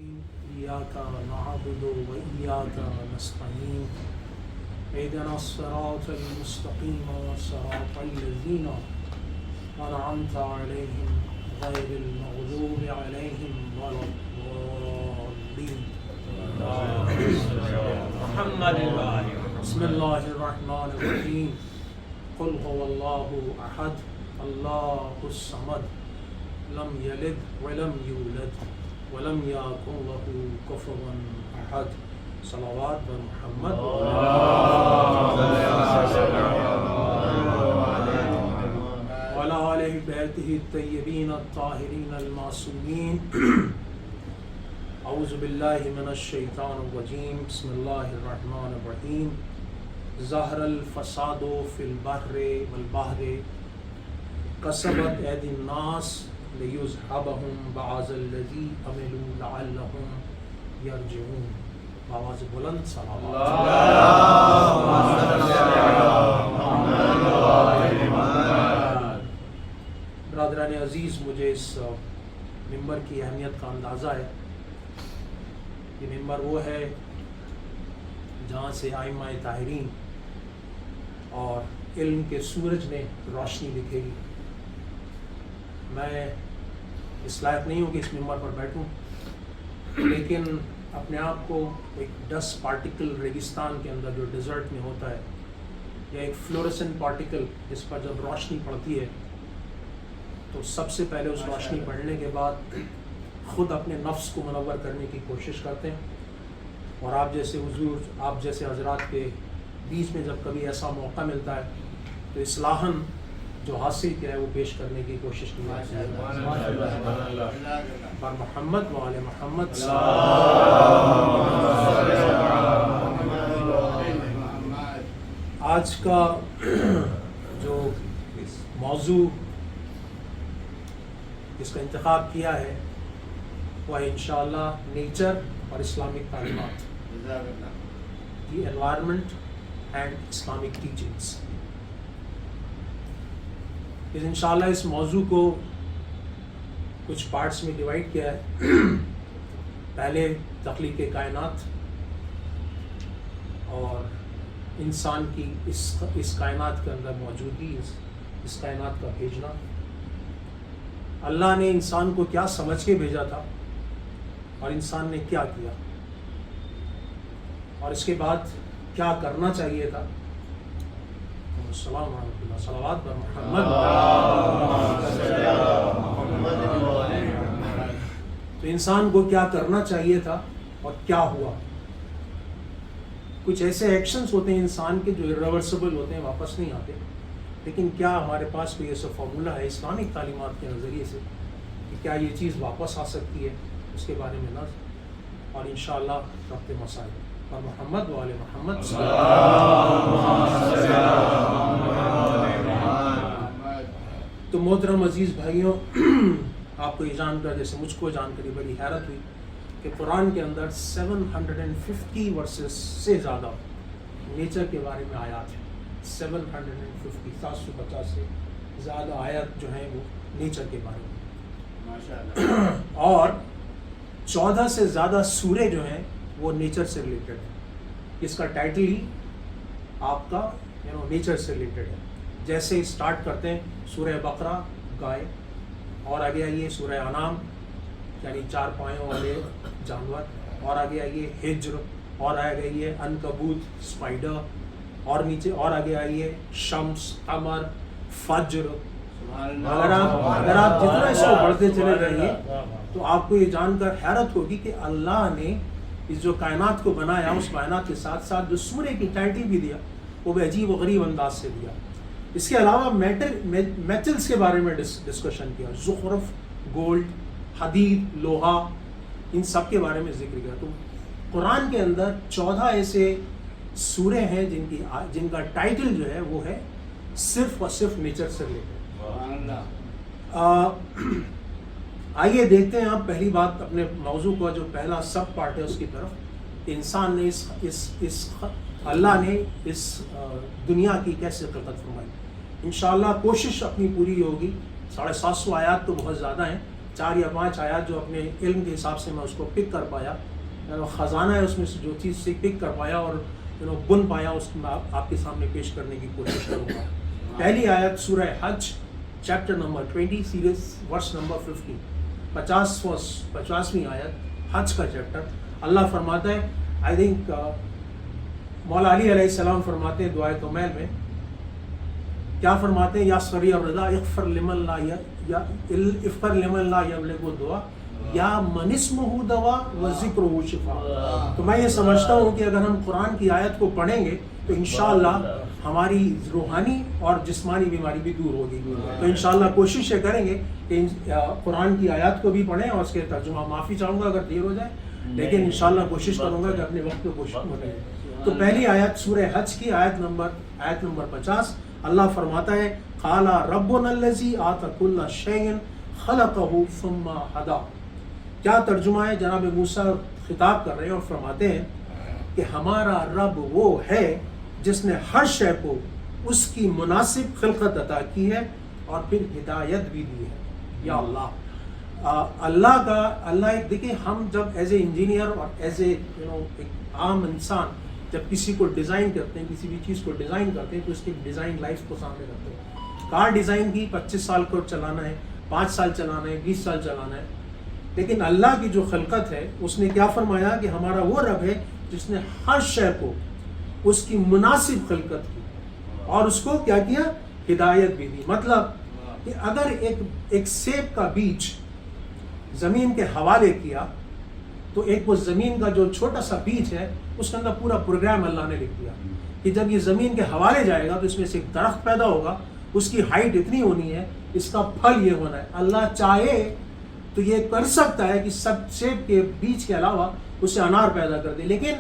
إياك نعبد وإياك نستعين اهدنا الصراط المستقيم صراط الذين أنعمت عليهم غير المغضوب عليهم ولا الضالين. بسم الله الرحمن الرحيم. قل هو الله أحد الله الصمد لم يلد ولم يولد ولم يكن له كفوا أحد. صلوات محمد وعلى آل بيته الطيبين الطاهرين المعصومين. اعوذ باللہ من الشیطان الرجیم. بسم اللہ الرحمن الرحیم. ظہر الفساد فی البر والبحر کسبت ایدی الناس لیذھبہم بعض الذی عملوا لعلہم یرجعون. آواز بلند صلوات. برادران عزیز، مجھے اس ممبر کی اہمیت کا اندازہ ہے. یہ ممبر وہ ہے جہاں سے ائمہ طاہرین اور علم کے سورج نے روشنی دکھے گی. میں اس لائق نہیں ہوں کہ اس ممبر پر بیٹھوں، لیکن اپنے آپ کو ایک ڈسٹ پارٹیکل ریگستان کے اندر جو ڈیزرٹ میں ہوتا ہے، یا ایک فلوریسنٹ پارٹیکل جس پر جب روشنی پڑتی ہے تو سب سے پہلے اس روشنی پڑنے کے بعد خود اپنے نفس کو منور کرنے کی کوشش کرتے ہیں. اور آپ جیسے حضور، آپ جیسے حضرات کے بیچ میں جب کبھی ایسا موقع ملتا ہے تو اصلاحاً جو حاصل کیا ہے وہ پیش کرنے کی کوشش کی جاتی ہے. پر محمد وعلی محمد. آج کا جو موضوع جس کا انتخاب کیا ہے وہ ہے انشاءاللہ نیچر اور اسلامک تعلیمات، the environment and Islamic teachings. انشاءاللہ اس موضوع کو کچھ پارٹس میں ڈیوائڈ کیا ہے. پہلے تخلیق کائنات اور انسان کی اس کائنات کے اندر موجودگی، اس کائنات کا بھیجنا، اللہ نے انسان کو کیا سمجھ کے بھیجا تھا اور انسان نے کیا کیا، اور اس کے بعد کیا کرنا چاہیے تھا. السلام ورحمۃ اللہ. صلوات بر محمد. تو انسان کو کیا کرنا چاہیے تھا اور کیا ہوا. کچھ ایسے ایکشنز ہوتے ہیں انسان کے جو irreversible ہوتے ہیں، واپس نہیں آتے، لیکن کیا ہمارے پاس کوئی ایسا فارمولہ ہے اسلامک تعلیمات کے نظریے سے کہ کیا یہ چیز واپس آ سکتی ہے؟ اس کے بارے میں نظر اور انشاءاللہ ربط مسائل اور محمد وعلی محمد. تو محترم عزیز بھائیوں، آپ کو یہ جان کر، جیسے مجھ کو جان کر بڑی حیرت ہوئی کہ قرآن کے اندر 750 ورسز سے زیادہ نیچر کے بارے میں آیات ہیں. 750 سے زیادہ آیات جو ہیں وہ نیچر کے بارے میں، اور 14 سے زیادہ سورے جو ہیں وہ نیچر سے ریلیٹڈ ہیں. اس کا ٹائٹل ہی آپ کا نیچر سے ریلیٹڈ ہے. جیسے اسٹارٹ کرتے ہیں سورہ بقرہ گائے، اور آگے آئیے سورہ انعام یعنی 4 پایوں والے جانور، اور آگے آئیے ہجر، اور آگے آئیے عنکبوت اسپائڈر، اور نیچے اور آگے آئیے شمس، قمر، فجر. اگر آپ جتنا اس کو بڑھتے چلے جائیے تو آپ کو یہ جان کر حیرت ہوگی کہ اللہ نے اس جو کائنات کو بنایا، اس کائنات کے ساتھ ساتھ جو سورے کی ٹائٹل بھی دیا وہ بھی عجیب و غریب انداز سے دیا. اس کے علاوہ میٹلز کے بارے میں ڈسکشن کیا، زخرف، گولڈ، حدید، لوہا، ان سب کے بارے میں ذکر کیا. تو قرآن کے اندر 14 ایسے سورے ہیں جن کا ٹائٹل جو ہے وہ ہے صرف اور صرف نیچر سے ریلیٹڈ. آئیے دیکھتے ہیں آپ پہلی بات اپنے موضوع کا جو پہلا سب پارٹ ہے اس کی طرف. انسان نے اللہ نے اس دنیا کی کیسے خلقت فرمائی. انشاءاللہ کوشش اپنی پوری ہوگی. 750 آیات تو بہت زیادہ ہیں، 4 یا 5 آیات جو اپنے علم کے حساب سے میں اس کو پک کر پایا، خزانہ ہے اس میں سے جو چیز سے پک کر پایا اور بن پایا، اس کو میں آپ کے سامنے پیش کرنے کی کوشش کروں گا۔ پہلی آیت سورہ حج chapter number 20 series verse number 50، 50ویں آیت حج کا چیپٹر۔ اللہ فرماتا ہے، آئی تھنک مولا علی علیہ السلام فرماتے ہیں دعائے کمیل میں، کیا فرماتے ہیں؟ یا سریع الرضا اغفر لمن لا یبلغ الدعا یا من اسمہ دوا و ذکرہ شفا۔ تو میں یہ سمجھتا ہوں کہ اگر ہم قرآن کی آیت کو پڑھیں گے تو انشاءاللہ ہماری روحانی اور جسمانی بیماری بھی دور ہوگی۔ تو انشاءاللہ کوشش یہ کریں گے کہ قرآن کی آیات کو بھی پڑھیں، اور اس کے ترجمہ معافی چاہوں گا اگر دیر ہو جائے، لیکن انشاءاللہ کوشش کروں گا کہ اپنے وقت کو کوشش کریں۔ تو پہلی آیت سورہ حج کی آیت نمبر 50، اللہ فرماتا ہے قال ربنا الذی اعطى كل شيء خلقه ثم هدى۔ کیا ترجمہ ہے؟ جناب موسیٰ خطاب کر رہے ہیں اور فرماتے ہیں کہ ہمارا رب وہ ہے جس نے ہر شے کو اس کی مناسب خلقت عطا کی ہے اور پھر ہدایت بھی دی ہے۔ یا اللہ ایک دیکھیں، ہم جب ایز اے انجینئر اور ایز اے ایک عام انسان جب کسی کو ڈیزائن کرتے ہیں، کسی بھی چیز کو ڈیزائن کرتے ہیں تو اس کی ڈیزائن لائف کو سامنے رکھتے ہیں۔ کار ڈیزائن کی 25 سال کو چلانا ہے، 5 سال چلانا ہے، 20 سال چلانا ہے، لیکن اللہ کی جو خلقت ہے اس نے کیا فرمایا کہ ہمارا وہ رب ہے جس نے ہر شے کو اس کی مناسب خلقت کی اور اس کو کیا کیا؟ ہدایت بھی دی۔ مطلب کہ اگر ایک سیب کا بیج زمین کے حوالے کیا تو ایک وہ زمین کا جو چھوٹا سا بیج ہے اس کے اندر پورا پروگرام اللہ نے لکھ دیا کہ جب یہ زمین کے حوالے جائے گا تو اس میں سے ایک درخت پیدا ہوگا، اس کی ہائٹ اتنی ہونی ہے، اس کا پھل یہ ہونا ہے۔ اللہ چاہے تو یہ کر سکتا ہے کہ سیب کے بیج کے علاوہ اسے انار پیدا کر دے، لیکن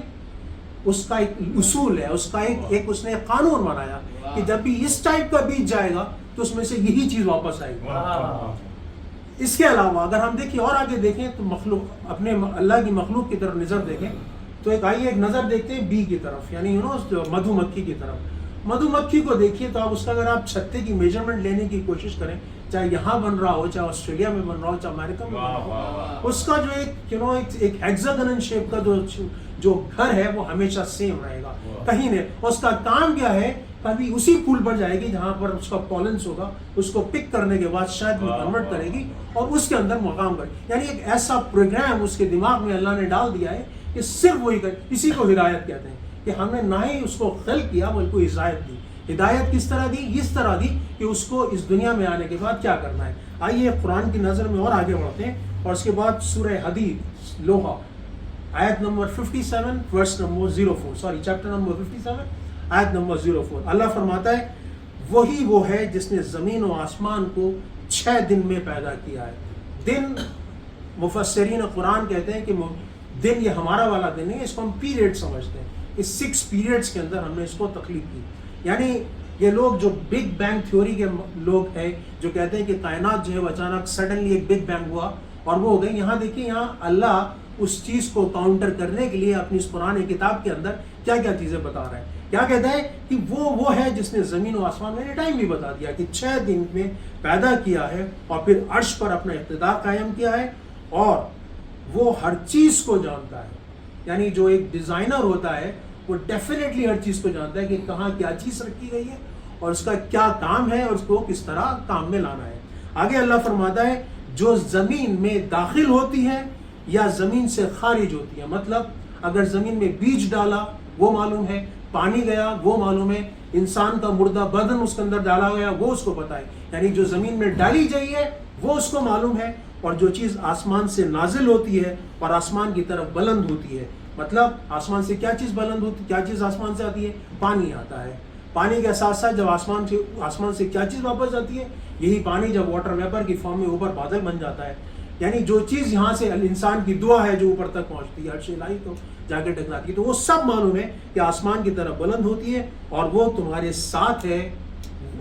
اس کا ایک اصول ہے، اس کا ایک اس نے قانون بنایا کہ جب بھی اس ٹائپ کا بیج جائے گا تو اس میں سے یہی چیز واپس آئے گی۔ اس کے علاوہ اگر ہم دیکھیں اور آگے دیکھیں تو مخلوق اپنے اللہ کی مخلوق کی طرف نظر دیکھیں تو ایک نظر دیکھتے ہیں بی کی طرف، یعنی مدھو مکھی کی طرف۔ مدھو مکھی کو دیکھیے تو آپ اس کا اگر آپ چھتے کی میجرمنٹ لینے کی کوشش کریں، چاہے یہاں بن رہا ہو، چاہے آسٹریلیا میں بن رہا ہو، چاہے امریکہ میں بن رہا ہو، اس کا جو ایک ہیگزاگونل شیپ کا جو گھر ہے وہ ہمیشہ سیم رہے گا، کہیں نہیں۔ اس کا کام کیا ہے؟ کبھی اسی پھول پر جائے گی جہاں پر اس کا پالنس ہوگا، اس کو پک کرنے کے بعد شاید وہ کنورٹ کرے گی اور اس کے اندر مقام کرے، یعنی ایک ایسا پروگرام اس کے دماغ میں اللہ نے ڈال دیا ہے کہ صرف وہی کرے۔ اسی کو ہدایت کہتے ہیں کہ ہم نے نہ ہی اس کو خلق کیا بلکہ ہدایت دی۔ ہدایت کس طرح دی؟ اس طرح دی کہ اس کو اس دنیا میں آنے کے بعد کیا کرنا ہے۔ آئیے قرآن کی نظر میں اور آگے بڑھتے ہیں، اور اس کے بعد سورہ حدید لوہا آیت number 57 verse number 04 chapter number 57 آیت نمبر 04۔ اللہ فرماتا ہے وہی وہ ہے جس نے زمین و آسمان کو 6 دن میں پیدا کیا ہے۔ دن مفسرین قرآن کہتے ہیں کہ دن یہ ہمارا والا دن نہیں، اس کو ہم پیریڈ سمجھتے ہیں۔ اس 6 پیریڈز کے اندر ہم نے اس کو تخلیق کی، یعنی یہ لوگ جو بگ بینگ تھیوری کے لوگ ہیں جو کہتے ہیں کہ کائنات جو ہے اچانک سڈنلی ایک بگ بینگ ہوا اور وہ ہو گئی، یہاں دیکھیے یہاں اللہ اس چیز کو کاؤنٹر کرنے کے لیے اپنی اس قرآن کتاب کے اندر کیا کیا چیزیں بتا رہا ہے۔ کیا کہتا ہے کہ وہ ہے جس نے زمین و آسمان میں نے ٹائم بھی بتا دیا کہ 6 دن میں پیدا کیا ہے اور پھر عرش پر اپنا اقتدار قائم کیا ہے، اور وہ ہر چیز کو جانتا ہے۔ یعنی جو ایک ڈیزائنر ہوتا ہے وہ ڈیفینیٹلی ہر چیز کو جانتا ہے کہ کہاں کیا چیز رکھی گئی ہے اور اس کا کیا کام ہے اور اس کو کس طرح کام میں لانا ہے۔ آگے اللہ فرماتا ہے جو زمین میں داخل ہوتی ہے یا زمین سے خارج ہوتی ہے، مطلب اگر زمین میں بیج ڈالا وہ معلوم ہے، پانی گیا وہ معلوم ہے، انسان کا مردہ بدن اس کے اندر ڈالا گیا وہ اس کو پتہ ہے، یعنی جو زمین میں ڈالی گئی ہے وہ اس کو معلوم ہے، اور جو چیز آسمان سے نازل ہوتی ہے اور آسمان کی طرف بلند ہوتی ہے، مطلب آسمان سے کیا چیز بلند ہوتی ہے، کیا چیز آسمان سے آتی ہے؟ پانی آتا ہے۔ پانی کے ساتھ ساتھ جب آسمان سے کیا چیز واپس آتی ہے؟ یہی پانی جب واٹر ویپر کی فارم میں اوپر بادل بن جاتا ہے، یعنی جو چیز یہاں سے انسان کی دعا ہے جو اوپر تک پہنچتی ہے، عرش الہی کو جا کے ٹکراتی ہے، تو وہ سب معلوم ہے کہ آسمان کی طرف بلند ہوتی ہے اور وہ تمہارے ساتھ ہے،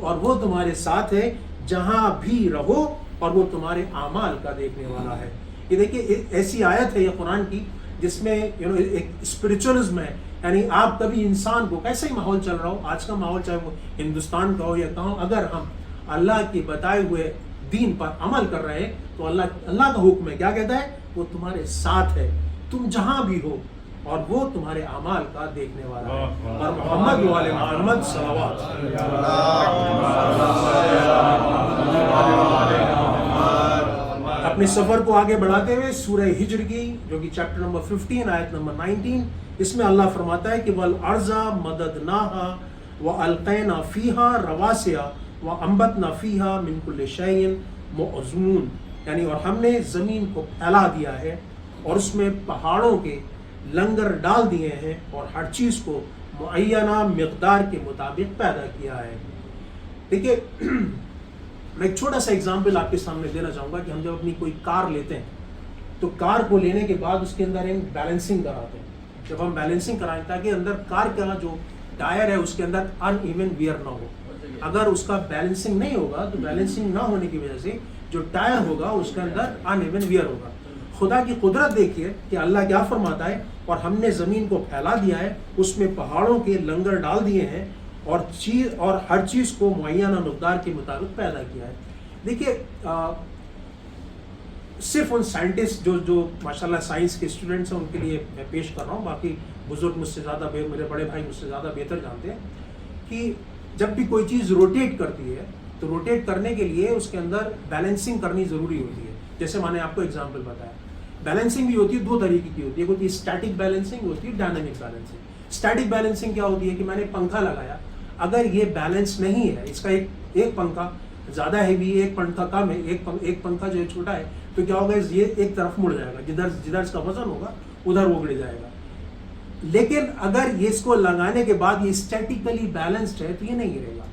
اور وہ تمہارے ساتھ ہے جہاں بھی رہو، اور وہ تمہارے اعمال کا دیکھنے والا ہے۔ یہ دیکھیے ایسی آیت ہے یہ قرآن کی جس میں ایک اسپرچولزم ہے، یعنی آپ کبھی انسان کو کیسا ہی ماحول چل رہا ہو، آج کا ماحول چاہے وہ ہندوستان کا ہو یا کہاں، اگر ہم اللہ کے بتائے ہوئے دین پر عمل کر رہے ہیں تو اللہ کا حکم ہے، کیا کہتا ہے؟ وہ تمہارے ساتھ ہے تم جہاں بھی ہو، اور وہ تمہارے اعمال کا دیکھنے والا ہے۔ اور محمد و آل محمد صلوات۔ اپنے سفر کو آگے بڑھاتے ہوئے سورہ ہجر کی جو کہ چیپٹر نمبر 15 آیت نمبر 19، اس میں اللہ فرماتا ہے کہ وَالْأَرْضَ مَدَدْنَاهَا وَأَلْقَيْنَا فِيهَا رَوَاسِيَ وَأَنبَتْنَا فِيهَا مِنْ كُلِّ شَيْءٍ مُعْزُونَ، یعنی اور ہم نے زمین کو پھیلا دیا ہے اور اس میں پہاڑوں کے لنگر ڈال دیے ہیں اور ہر چیز کو معینہ مقدار کے مطابق پیدا کیا ہے۔ دیکھیے میں ایک چھوٹا سا ایگزامپل آپ کے سامنے دینا چاہوں گا کہ ہم جب اپنی کوئی کار لیتے ہیں تو کار کو لینے کے بعد اس کے اندر ہم بیلنسنگ کراتے ہیں۔ جب ہم بیلنسنگ کرائیں تاکہ اندر کار کا جو ٹائر ہے اس کے اندر ان ایون ویئر نہ ہو، اگر اس کا بیلنسنگ نہیں ہوگا تو بیلنسنگ نہ ہونے کی وجہ سے جو ٹائر ہوگا اس کے اندر ان ایون ویئر ہوگا۔ خدا کی قدرت دیکھیے کہ اللہ کیا فرماتا ہے، اور ہم نے زمین کو پھیلا دیا ہے، اس میں پہاڑوں کے لنگر ڈال دیے ہیں اور ہر چیز کو معینہ مقدار کے مطابق پیدا کیا ہے۔ دیکھیے صرف ان سائنٹسٹ جو ماشاءاللہ سائنس کے اسٹوڈنٹس ہیں ان کے لیے میں پیش کر رہا ہوں، باقی بزرگ مجھ سے زیادہ میرے بڑے بھائی مجھ سے زیادہ بہتر جانتے ہیں کہ جب بھی کوئی چیز روٹیٹ کرتی ہے تو روٹیٹ کرنے کے لیے اس کے اندر بیلنسنگ کرنی ضروری ہوتی ہے۔ جیسے میں نے آپ کو ایگزامپل بتایا، بیلنسنگ بھی ہوتی ہے دو طریقے کی ہوتی ہے، ایک ہوتی ہے اسٹیٹک بیلنسنگ، ہوتی ہے ڈائنامک بیلنسنگ۔ اسٹیٹک بیلنسنگ کیا ہوتی ہے کہ میں نے پنکھا لگایا، اگر یہ بیلنس نہیں ہے، اس کا ایک پنکھا زیادہ ہیوی ہے، ایک پنکھا کم ہے، ایک پنکھا جو ہے چھوٹا ہے، تو کیا ہوگا یہ ایک طرف مڑ جائے گا، جدھر اس کا وزن ہوگا ادھر وہ گڑ جائے گا۔ لیکن اگر یہ اس کو لگانے کے بعد یہ اسٹیٹیکلی بیلنسڈ ہے تو یہ نہیں گرے گا۔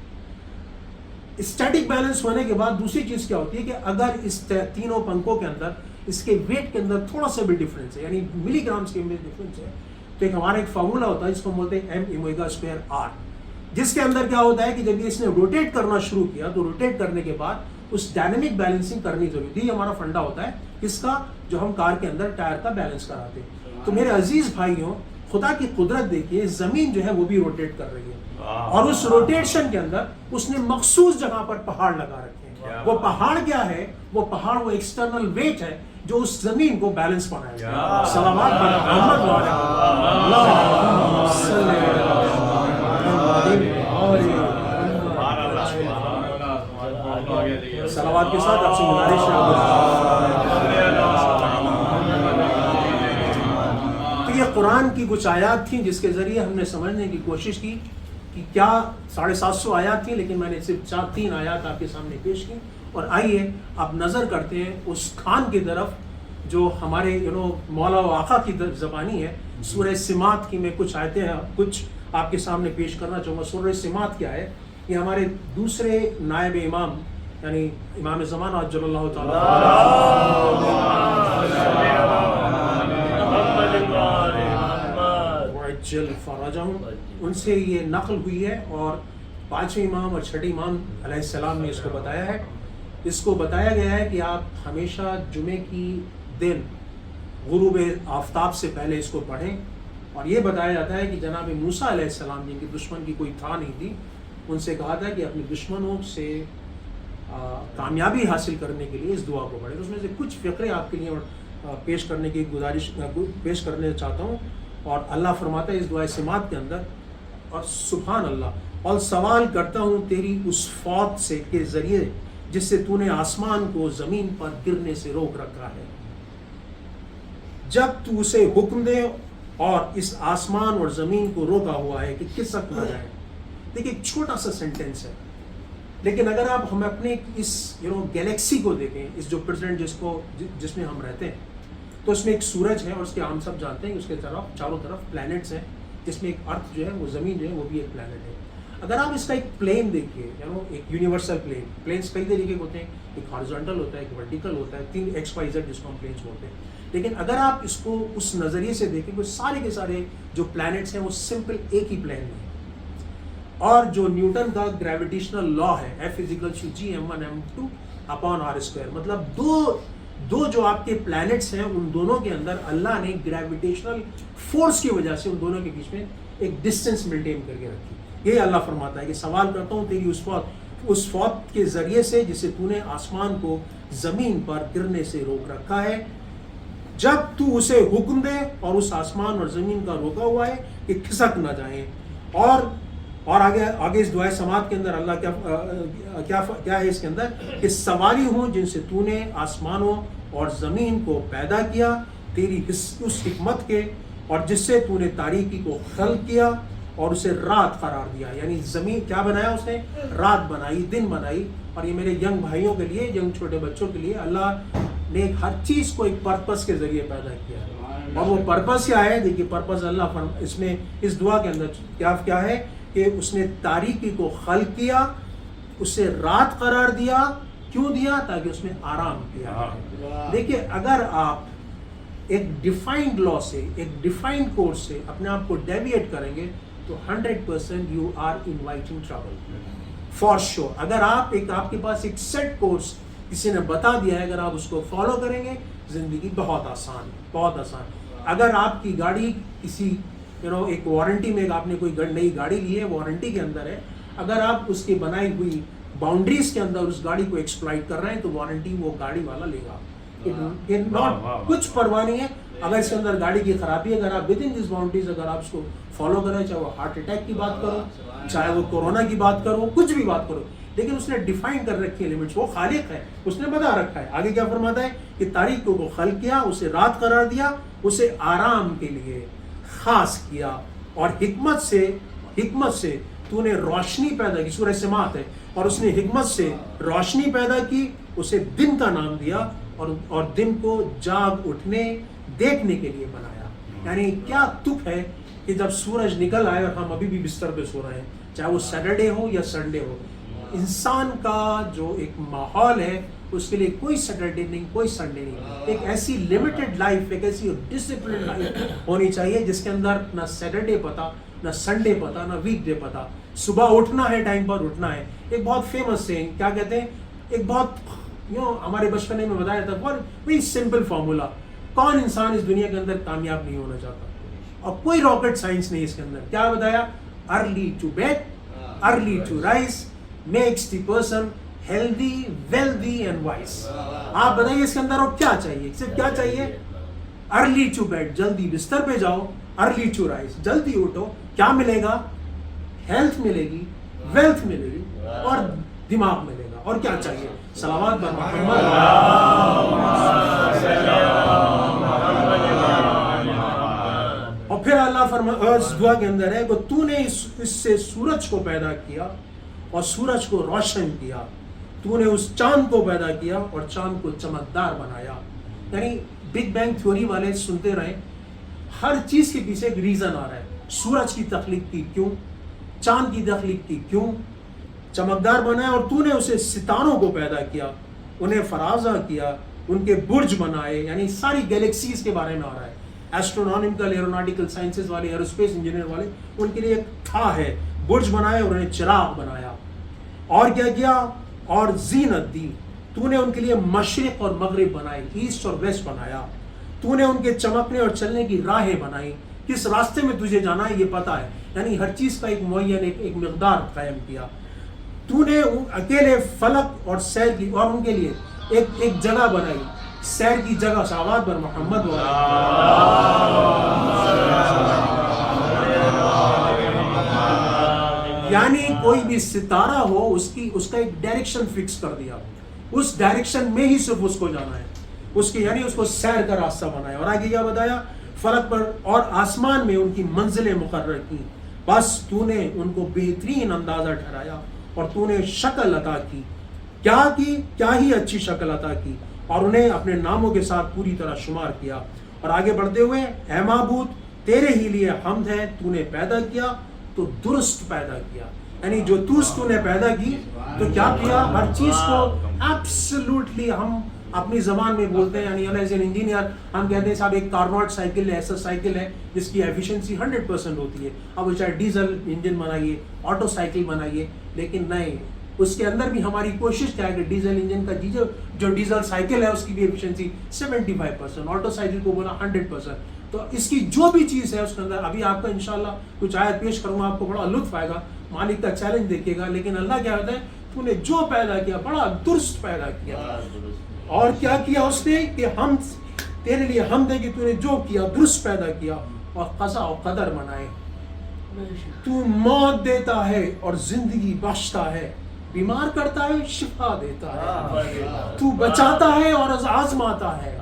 اسٹیٹک بیلنس ہونے کے بعد دوسری چیز کیا ہوتی ہے کہ اگر اس تینوں پنکھوں کے اندر اس کے ویٹ کے اندر تھوڑا سا بھی ڈفرینس ہے، یعنی ملی گرامس کے ڈفرینس ہے، تو ہمارا ایک فارمولا ہوتا ہے جس کو ہم بولتے ہیں m²r، جس کے اندر کیا ہوتا ہے کہ جب اس نے روٹیٹ کرنا شروع کیا تو روٹیٹ کرنے کے بعد اس ڈائنامک بیلنسنگ کرنی ضروری تھی۔ یہ ہمارا فنڈا ہوتا ہے اس کا جو ہم کار کے اندر ٹائر کا بیلنس کراتے ہیں۔ تو میرے عزیز بھائیوں، خدا کی قدرت دیکھیے، زمین جو ہے وہ بھی روٹیٹ کر رہی ہے، اور اس روٹیشن کے اندر اس نے مخصوص جگہ پر پہاڑ لگا رکھے ہیں۔ وہ پہاڑ کیا ہے؟ وہ پہاڑ وہ ایکسٹرنل ویٹ ہے جو اس زمین کو بیلنس بنائے گا۔ صلوات محمد صلوات کے ساتھ آپ سے گزارش ہے۔ تو یہ قرآن کی کچھ آیات تھیں جس کے ذریعے ہم نے سمجھنے کی کوشش کی کہ کیا 750 آیات تھیں، لیکن میں نے صرف 3 آیات آپ کے سامنے پیش کی۔ اور آئیے اب نظر کرتے ہیں اس خان کی طرف جو ہمارے مولا و آقا کی زبانی ہے۔ سورہ سمات کی میں کچھ آیتیں کچھ آپ کے سامنے پیش کرنا چاہوں گا۔ سورہ سمات کیا ہے؟ یہ ہمارے دوسرے نائب امام یعنی امام زمانہ عجل اللہ تعالیٰ وعجل فرجہم، ان سے یہ نقل ہوئی ہے، اور 5ویں امام اور 6ٹھے امام علیہ السلام نے اس کو بتایا ہے۔ اس کو بتایا گیا ہے کہ آپ ہمیشہ جمعے کی دن غروب آفتاب سے پہلے اس کو پڑھیں، اور یہ بتایا جاتا ہے کہ جناب موسیٰ علیہ السلام جن کے دشمن کی کوئی تھا نہیں تھی، ان سے کہا تھا کہ اپنے دشمنوں سے کامیابی حاصل کرنے کے لیے اس دعا کو پڑھیں۔ اس میں سے کچھ فقرے آپ کے لیے پیش کرنے کی گزارش پیش کرنے چاہتا ہوں، اور اللہ فرماتا ہے اس دعائے سمات کے اندر، اور سبحان اللہ، اور سوال کرتا ہوں تیری اس فوت سے کے ذریعے جس سے تو نے آسمان کو زمین پر گرنے سے روک رکھا ہے، جب تو اسے حکم دے اور اس آسمان اور زمین کو روکا ہوا ہے کہ کسک نہ جائے۔ دیکھیں ایک چھوٹا سا سینٹینس ہے، لیکن اگر آپ ہم اپنے اس گیلیکسی کو دیکھیں، اس جو پریزنٹ جس میں ہم رہتے ہیں، تو اس میں ایک سورج ہے، اور اس کے ہم سب جانتے ہیں کہ اس کے چاروں طرف پلانٹس ہیں، جس میں ایک ارتھ جو ہے وہ زمین جو ہے وہ بھی ایک پلانٹ ہے۔ اگر آپ اس کا ایک پلین دیکھیے، ایک یونیورسل پلینس کئی طریقے کے ہوتے ہیں، ایک ہارزونٹل ہوتا ہے، ایک ورٹیکل ہوتا ہے، 3 XYZ جس کو ہم پلینس بولتے ہیں۔ لیکن اگر آپ اس کو اس نظریے سے دیکھیں کہ سارے کے سارے جو پلانٹس ہیں وہ سمپل ایک ہی پلین میں ہیں، اور جو نیوٹن کا گریویٹیشنل لا ہے F=G(m1m2)/r²، مطلب دو جو آپ کے پلانٹس ہیں ان دونوں کے اندر اللہ نے گریویٹیشنل فورس کی وجہ سے ان دونوں کے بیچ میں ایک ڈسٹینس مینٹین کر کے رکھی۔ یہ اللہ فرماتا ہے کہ سوال کرتا ہوں تیری اس وقت اس فوت کے ذریعے سے جسے تو نے آسمان کو زمین پر گرنے سے روک رکھا ہے، جب تو اسے حکم دے، اور اس آسمان اور زمین کا روکا ہوا ہے کہ کھسک نہ جائیں. اور آگے اس دعائے سماعت کے اندر اللہ کیا ہے اس کے اندر کہ سواری ہوں جن سے تو نے آسمانوں اور زمین کو پیدا کیا تیری اس حکمت کے، اور جس سے تو نے تاریکی کو خلق کیا اور اسے رات قرار دیا. یعنی زمین کیا بنایا اس نے؟ رات بنائی، دن بنائی. اور یہ میرے ینگ بھائیوں کے لیے، ینگ چھوٹے بچوں کے لیے، اللہ نے ہر چیز کو ایک پرپس کے ذریعے پیدا کیا ہے. اور وہ پرپس کیا ہے؟ دیکھیے پرپس اللہ اس میں اس دعا کے اندر کیا ہے کہ اس نے تاریکی کو خلق کیا، اسے رات قرار دیا. کیوں دیا؟ تاکہ اس میں آرام کیا. دیکھیے اگر آپ ایک ڈیفائنڈ لا سے، ایک ڈیفائنڈ کورس سے اپنے آپ کو ڈیویٹ کریں گے تو 100% you are inviting trouble for sure. اگر آپ کے پاس ایک سیٹ کورس کسی نے بتا دیا ہے، اگر آپ اس کو فالو کریں گے زندگی بہت آسان، بہت آسان. اگر آپ کی گاڑی کسی ایک وارنٹی میں، آپ نے کوئی نئی گاڑی لی ہے، وارنٹی کے اندر ہے، اگر آپ اس کی بنائی ہوئی باؤنڈریز کے اندر اس گاڑی کو ایکسپلائٹ کر رہے ہیں تو وارنٹی وہ گاڑی والا لے گا. کچھ پرواہ نہیں ہے اگر اس کے اندر گاڑی کی خرابی ہے. اگر آپ ود ان دیز باؤنڈریز اگر آپ اس کو فالو کریں، چاہے وہ ہارٹ اٹیک کی بات کرو، چاہے وہ کورونا کی بات کرو، کچھ بھی بات کرو، لیکن اس نے ڈیفائن کر رکھی ہے لمٹس. وہ خالق ہے، اس نے بتا رکھا ہے. آگے کیا فرماتا ہے کہ تاریک کو خلق کیا، اسے رات قرار دیا، اسے آرام کے لیے خاص کیا، اور حکمت سے تو نے روشنی پیدا کی. سورہ سماعت ہے. اور اس نے حکمت سے روشنی پیدا کی، اسے دن کا نام دیا، اور دن کو جاگ اٹھنے دیکھنے کے لیے بنایا. یعنی کیا تک ہے کہ جب سورج نکل آئے اور ہم ابھی بھی بستر پہ سو رہے ہیں، چاہے وہ سیٹرڈے ہو یا سنڈے ہو. انسان کا جو ایک ماحول ہے اس کے لیے کوئی سیٹرڈے نہیں، کوئی سنڈے نہیں. ایک ایسی لمیٹڈ لائف، ایک ایسی ڈسپلن لائف ہونی چاہیے جس کے اندر نہ سیٹرڈے پتا، نہ سنڈے پتا، نہ ویک ڈے پتا. صبح اٹھنا ہے، ٹائم پر اٹھنا ہے. ایک بہت فیمس سینگ کیا کہتے ہیں، ایک بہت ہمارے بچپنے میں بتایا تھا، ویری سمپل فارمولا. کون انسان اس دنیا کے اندر کامیاب نہیں ہونا چاہتا؟ اور کوئی راکٹ سائنس نہیں اس کے اندر. کیا بتایا؟ Early to bed, early to rise makes the person healthy, wealthy and wise. آپ بتائیے اس کے اندر اور کیا چاہیے؟ صرف کیا چاہیے؟ ارلی ٹو بیڈ، جلدی بستر پہ جاؤ. ارلی ٹو رائز، جلدی اٹھو. کیا ملے گا؟ ہیلتھ ملے گی، ویلتھ ملے گی، اور دماغ ملے گا. اور کیا چاہیے؟ صلوات بر محمد. اور پھر اللہ اس دعا کے اندر ہے کہ تو نے اس سے سورج کو پیدا کیا اور سورج کو روشن کیا. تو نے اس چاند کو پیدا کیا اور چاند کو چمکدار بنایا. یعنی بگ بینگ تھیوری والے سنتے رہیں، ہر چیز کے پیچھے ایک ریزن آ رہا ہے. سورج کی تخلیق کی کیوں، چاند کی تخلیق کی کیوں، چمکدار بنایا. اور تو نے اسے ستاروں کو پیدا کیا، انہیں فرازاں کیا، ان کے برج بنائے. یعنی ساری گیلیکسیز کے بارے میں آ رہا ہے. ایسٹرونامکل، ایروناٹیکل سائنسز والے، ایروسپیس انجینئر والے، ان کے لیے ایک تھا ہے، برج بنائے اور انہیں چراغ بنایا. اور کیا کیا؟ اور زینت دی. تو نے ان کے لیے مشرق اور مغرب بنائے، ایسٹ اور ویسٹ بنایا. تو نے ان کے چمکنے اور چلنے کی راہیں بنائی. کس راستے میں تجھے جانا ہے یہ پتا ہے. یعنی ہر چیز کا ایک معین ایک مقدار قائم کیا. تو نے اکیلے فلک اور سیر کی، اور ان کے لیے ایک جگہ بنائی، سیر کی جگہ. صلوات بر محمد. یعنی کوئی بھی ستارہ ہو، اس کا ایک ڈائریکشن فکس کر دیا، اس ڈائریکشن میں ہی صرف اس کو جانا ہے. یعنی اس کو سیر کا راستہ بنایا. اور آگے کیا بتایا؟ فلک پر اور آسمان میں ان کی منزلیں مقرر کی. بس تو نے ان کو بہترین اندازہ ٹھہرایا اور تو نے شکل عطا کی. کیا ہی اچھی شکل عطا کی، اور انہیں اپنے ناموں کے ساتھ پوری طرح شمار کیا. اور آگے بڑھتے ہوئے، اے معبود تیرے ہی لیے حمد ہے، تو نے پیدا کیا تو درست پیدا کیا. یعنی جو تو نے پیدا کی تو کیا کیا؟ ہر چیز کو ایبسلوٹلی ہم اپنی زبان میں بولتے ہیں. یعنی ایز این انجینئر ہم کہتے ہیں صاحب ایک کارنوٹ سائیکل ہے، ایسا سائیکل ہے جس کی ایفیشنسی 100% ہوتی ہے. اب وہ چاہے ڈیزل انجن بنائیے، آٹو سائیکل بنائیے، لیکن نہیں، اس کے اندر بھی ہماری کوشش کیا ہے کہ ڈیزل انجن کا جو ڈیزل سائیکل ہے اس کی بھی ایفیشنسی 75%، آٹو سائیکل کو بولا 100%. تو اس کی جو بھی چیز ہے اس کے اندر، ابھی آپ کا انشاءاللہ کچھ آیت پیش کروں گا، آپ کو بڑا لطف آئے گا. مالک کا چیلنج دیکھیے گا. لیکن اللہ کیا ہوتا ہے، تو نے جو پیدا کیا بڑا درست پیدا کیا. اور کیا کیا اس نے کہ ہم تیرے لیے حمد ہے کہ تو نے جو کیا درست پیدا کیا اور قضا و قدر بنائے. تو موت دیتا ہے اور زندگی بخشتا ہے, بیمار کرتا ہے شفا دیتا ہے, تو بچاتا ہے اور آزماتا ہے,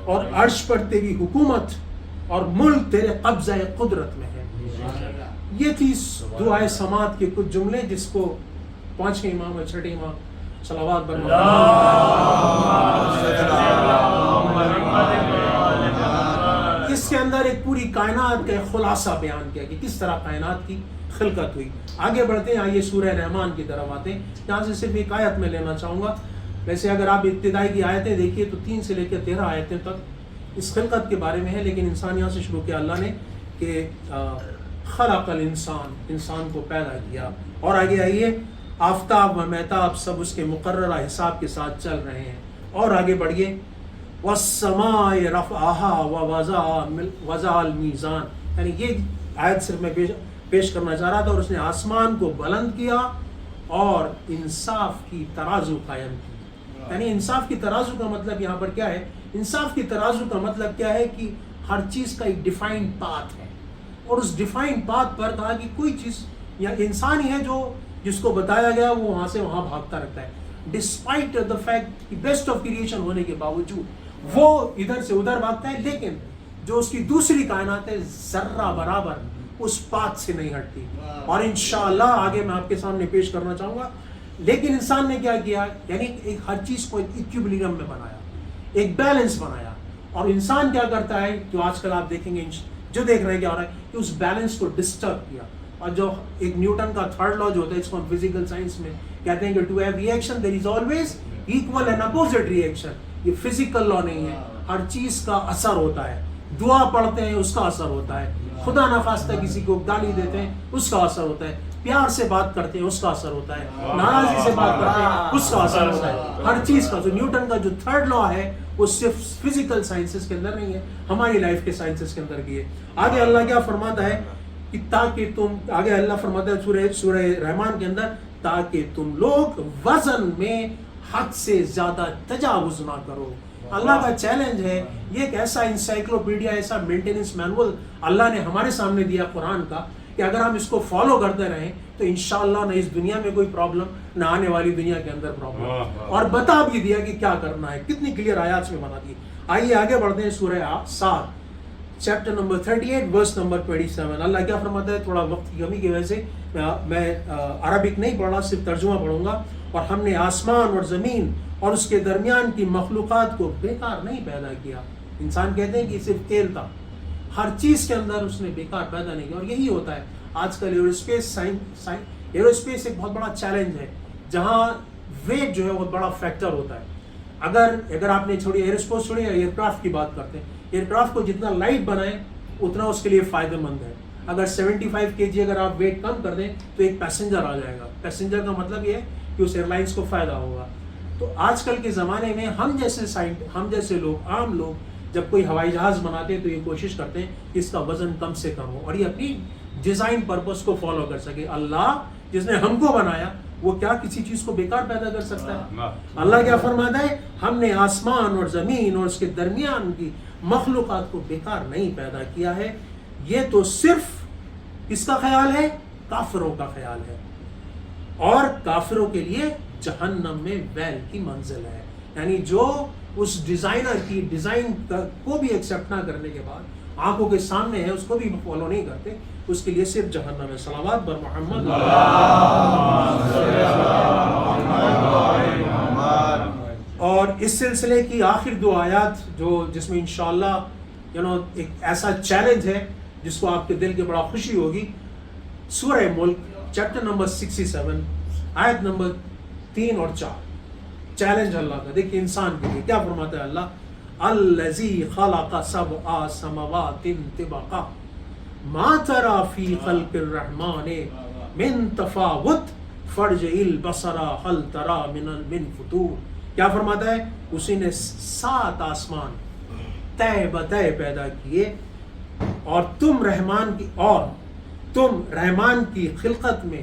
اور عرش پر تیری حکومت اور ملک تیرے قبضہ قدرت میں ہے. یہ تھی دعائے سماعت کے کچھ جملے جس کو 5ویں امام اور 6ٹھے امام صلوات بر اس کے اندر ایک پوری کائنات کا خلاصہ بیان کیا کہ کس طرح کائنات کی خلقت ہوئی. آگے بڑھتے ہیں, آئیے سورہ رحمان کی طرف آتے ہیں. یہاں سے صرف ایک آیت میں لینا چاہوں گا. ویسے اگر آپ ابتدائی کی آیتیں دیکھیے تو 3 سے لے کے 13 آیتیں تک اس خلقت کے بارے میں ہے, لیکن انسان یہاں سے شروع کیا اللہ نے کہ خلق الانسان, انسان کو پیدا کیا. اور آگے آئیے, آفتاب و مہتاب سب اس کے مقررہ حساب کے ساتھ چل رہے ہیں. اور آگے بڑھیے, والسماء رفعها ووضع الميزان, یعنی یہ آیت صرف میں پیش کرنا چاہ رہا تھا. اور اس نے آسمان کو بلند کیا اور انصاف کی ترازو قائم کی. یعنی انصاف کی ترازو کا مطلب یہاں پر کیا ہے؟ انصاف کی ترازو کا مطلب کیا ہے کہ ہر چیز کا ایک ڈیفائنڈ پاتھ ہے, اور اس ڈیفائنڈ پاتھ پر کہا کہ کوئی چیز یا انسان ہی ہے جو جس کو بتایا گیا وہ وہاں سے وہاں بھاگتا رہتا ہے, ڈسپائٹ دا فیکٹ کہ بیسٹ آف کریشن ہونے کے باوجود وہ ادھر سے ادھر بھاگتا ہے, لیکن جو اس کی دوسری کائنات ہے ذرہ برابر اس پاتھ سے نہیں ہٹتی. اور انشاءاللہ آگے میں آپ کے سامنے پیش کرنا چاہوں گا. لیکن انسان نے کیا کیا, یعنی ایک ہر چیز کو ایک ایکویلبریم میں بنایا, ایک بیلنس بنایا. اور انسان کیا کرتا ہے, جو آج کل آپ دیکھیں گے جو دیکھ رہے ہیں کیا ہو رہا ہے کہ اس بیلنس کو ڈسٹرب کیا. اور جو ایک نیوٹن کا 3rd لا جو ہوتا ہے, اس کو فزیکل سائنس میں کہتے ہیں کہ to have reaction there is always equal and opposite reaction. یہ فزیکل لا نہیں ہے, ہر چیز کا اثر ہوتا ہے. دعا پڑھتے ہیں اس کا اثر ہوتا ہے, خدا نخواستہ کسی کو گالی دیتے ہیں اس کا اثر ہوتا ہے, پیار سے بات کرتے ہیں اس کا اثر ہوتا ہے, ناراضی سے بات کرتے ہیں اس کا اثر ہوتا ہے. ہر چیز کا جو نیوٹن کا جو 3rd لا ہے وہ صرف فزیکل سائنسز کے اندر نہیں ہے, ہماری لائف کے سائنسز کے اندر بھی ہے. آگے اللہ کیا فرماتا ہے کہ تاکہ تم, آگے اللہ فرماتا ہے سورہ رحمان کے اندر, تاکہ تم لوگ وزن میں حد سے زیادہ تجاوز نہ کرو. اللہ کا چیلنج ہے. یہ ایک ایسا انسائکلوپیڈیا, ایسا مینٹیننس مینول اللہ نے ہمارے سامنے دیا قرآن کا کہ اگر ہم اس کو فالو کرتے رہیں تو انشاءاللہ نہ اس دنیا میں کوئی پرابلم, نہ آنے والی دنیا کے اندر پرابلم. اور بتا بھی دیا کہ کیا کرنا ہے, کتنی کلیئر آیات میں بنا دی. آئیے آگے بڑھتے ہیں سورہ صاد چیپٹر نمبر 38 ورس نمبر 27. اللہ کیا فرماتا ہے, تھوڑا وقت کی کمی کی وجہ سے میں عربک نہیں پڑھ رہا, صرف ترجمہ پڑھوں گا. اور ہم نے آسمان اور زمین اور اس کے درمیان کی مخلوقات کو بیکار نہیں پیدا کیا. انسان کہتے ہیں کہ صرف کھیل تھا, ہر چیز کے اندر اس نے بیکار پیدا نہیں کیا. اور یہی ہوتا ہے آج کل ایروسپیس ایک بہت بڑا چیلنج ہے, جہاں ویٹ جو ہے وہ بڑا فیکٹر ہوتا ہے. اگر آپ نے چھوڑی ایروسپیس چھوڑی, ایئر کرافٹ کی بات کرتے ہیں, ایئر کرافٹ کو جتنا لائٹ بنائیں اتنا اس کے لیے فائدہ مند ہے. اگر 75 kg اگر آپ ویٹ کم کر دیں تو ایک پیسنجر آ جائے گا. پیسنجر کا مطلب یہ ہے کہ اس ایئر لائنس کو فائدہ ہوگا. تو آج کل کے زمانے میں ہم جیسے لوگ, عام لوگ جب کوئی ہوائی جہاز بناتے ہیں تو یہ کوشش کرتے ہیں کہ اس کا وزن کم سے کم ہو اور یہ اپنی ڈیزائن پرپس کو فالو کر سکے. اللہ جس نے ہم کو بنایا وہ کیا کسی چیز کو بیکار پیدا کر سکتا ہے؟ اللہ کیا فرماتا ہے, ہم نے آسمان اور زمین اور اس کے درمیان کی مخلوقات کو بیکار نہیں پیدا کیا ہے. یہ تو صرف کس کا خیال ہے؟ کافروں کا خیال ہے. اور کافروں کے لیے جہنم میں ویل کی منزل ہے. یعنی جو اس ڈیزائنر کی ڈیزائن کو بھی ایکسیپٹ نہ کرنے کے بعد آنکھوں کے سامنے ہے اس کو بھی فالو نہیں کرتے, اس کے لیے صرف جہنم ہے. صلوات بر محمد. اور اس سلسلے کی آخر 2 آیات جس میں انشاءاللہ ایک ایسا چیلنج ہے جس کو آپ کے دل کے بڑا خوشی ہوگی. سورہ ملک چیپٹر نمبر 67 آیت نمبر 3 اور 4. چیلنج اللہ کا, دیکھیے انسان کے لیے کیا فرماتا ہے اللہ. الذی خلق 7 سماوات طباقا ما ترى في خلق الرحمن من تفاوت فرجع البصر هل ترى من فطور. کیا فرماتا ہے, اسی نے 7 آسمان تہ بتہ پیدا کیے اور تم رحمان کی خلقت میں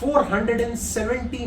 470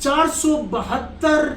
472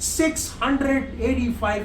685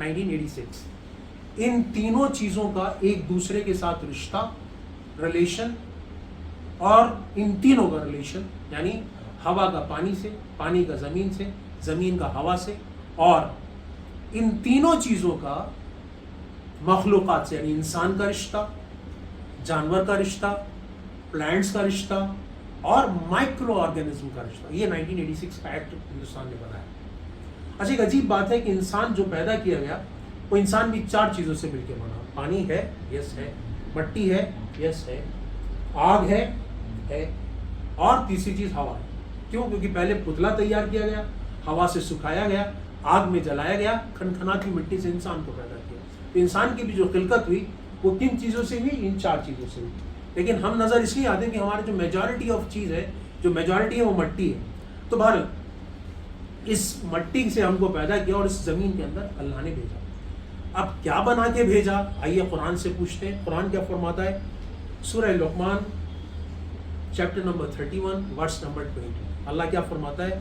1986. ان تینوں چیزوں کا ایک دوسرے کے ساتھ رشتہ، ریلیشن، اور ان تینوں کا ریلیشن یعنی ہوا کا پانی سے، پانی کا زمین سے، زمین کا ہوا سے، اور ان تینوں چیزوں کا مخلوقات سے یعنی انسان کا رشتہ، جانور کا رشتہ، پلانٹس کا رشتہ، اور مائکرو آرگینزم کا رشتہ. یہ 1986 کا ایکٹ ہندوستان نے بنایا. اچھا ایک عجیب بات ہے کہ انسان جو پیدا کیا گیا وہ انسان بھی 4 چیزوں سے مل کے بنا. پانی ہے، یس ہے. مٹی ہے، یس ہے. آگ ہے، اور تیسری چیز ہوا ہے. کیوں؟ کیونکہ پہلے پتلا تیار کیا گیا، ہوا سے سکھایا گیا، آگ میں جلایا گیا، کھنکھناتی مٹی سے انسان کو پیدا کیا. تو انسان کی بھی جو خلقت ہوئی وہ کن چیزوں سے ہوئی؟ ان 4 چیزوں سے ہوئی. لیکن ہم نظر اس لیے آتے ہیں کہ ہمارے جو میجورٹی آف چیز ہے، جو میجورٹی ہے وہ مٹی ہے. تو بہرحال اس مٹی سے ہم کو پیدا کیا اور اس زمین کے اندر اللہ نے بھیجا. اب کیا بنا کے بھیجا؟ آئیے قرآن سے پوچھتے ہیں. قرآن کیا فرماتا ہے؟ سورہ لقمان چیپٹر نمبر 31 ورس نمبر 20. اللہ کیا فرماتا ہے؟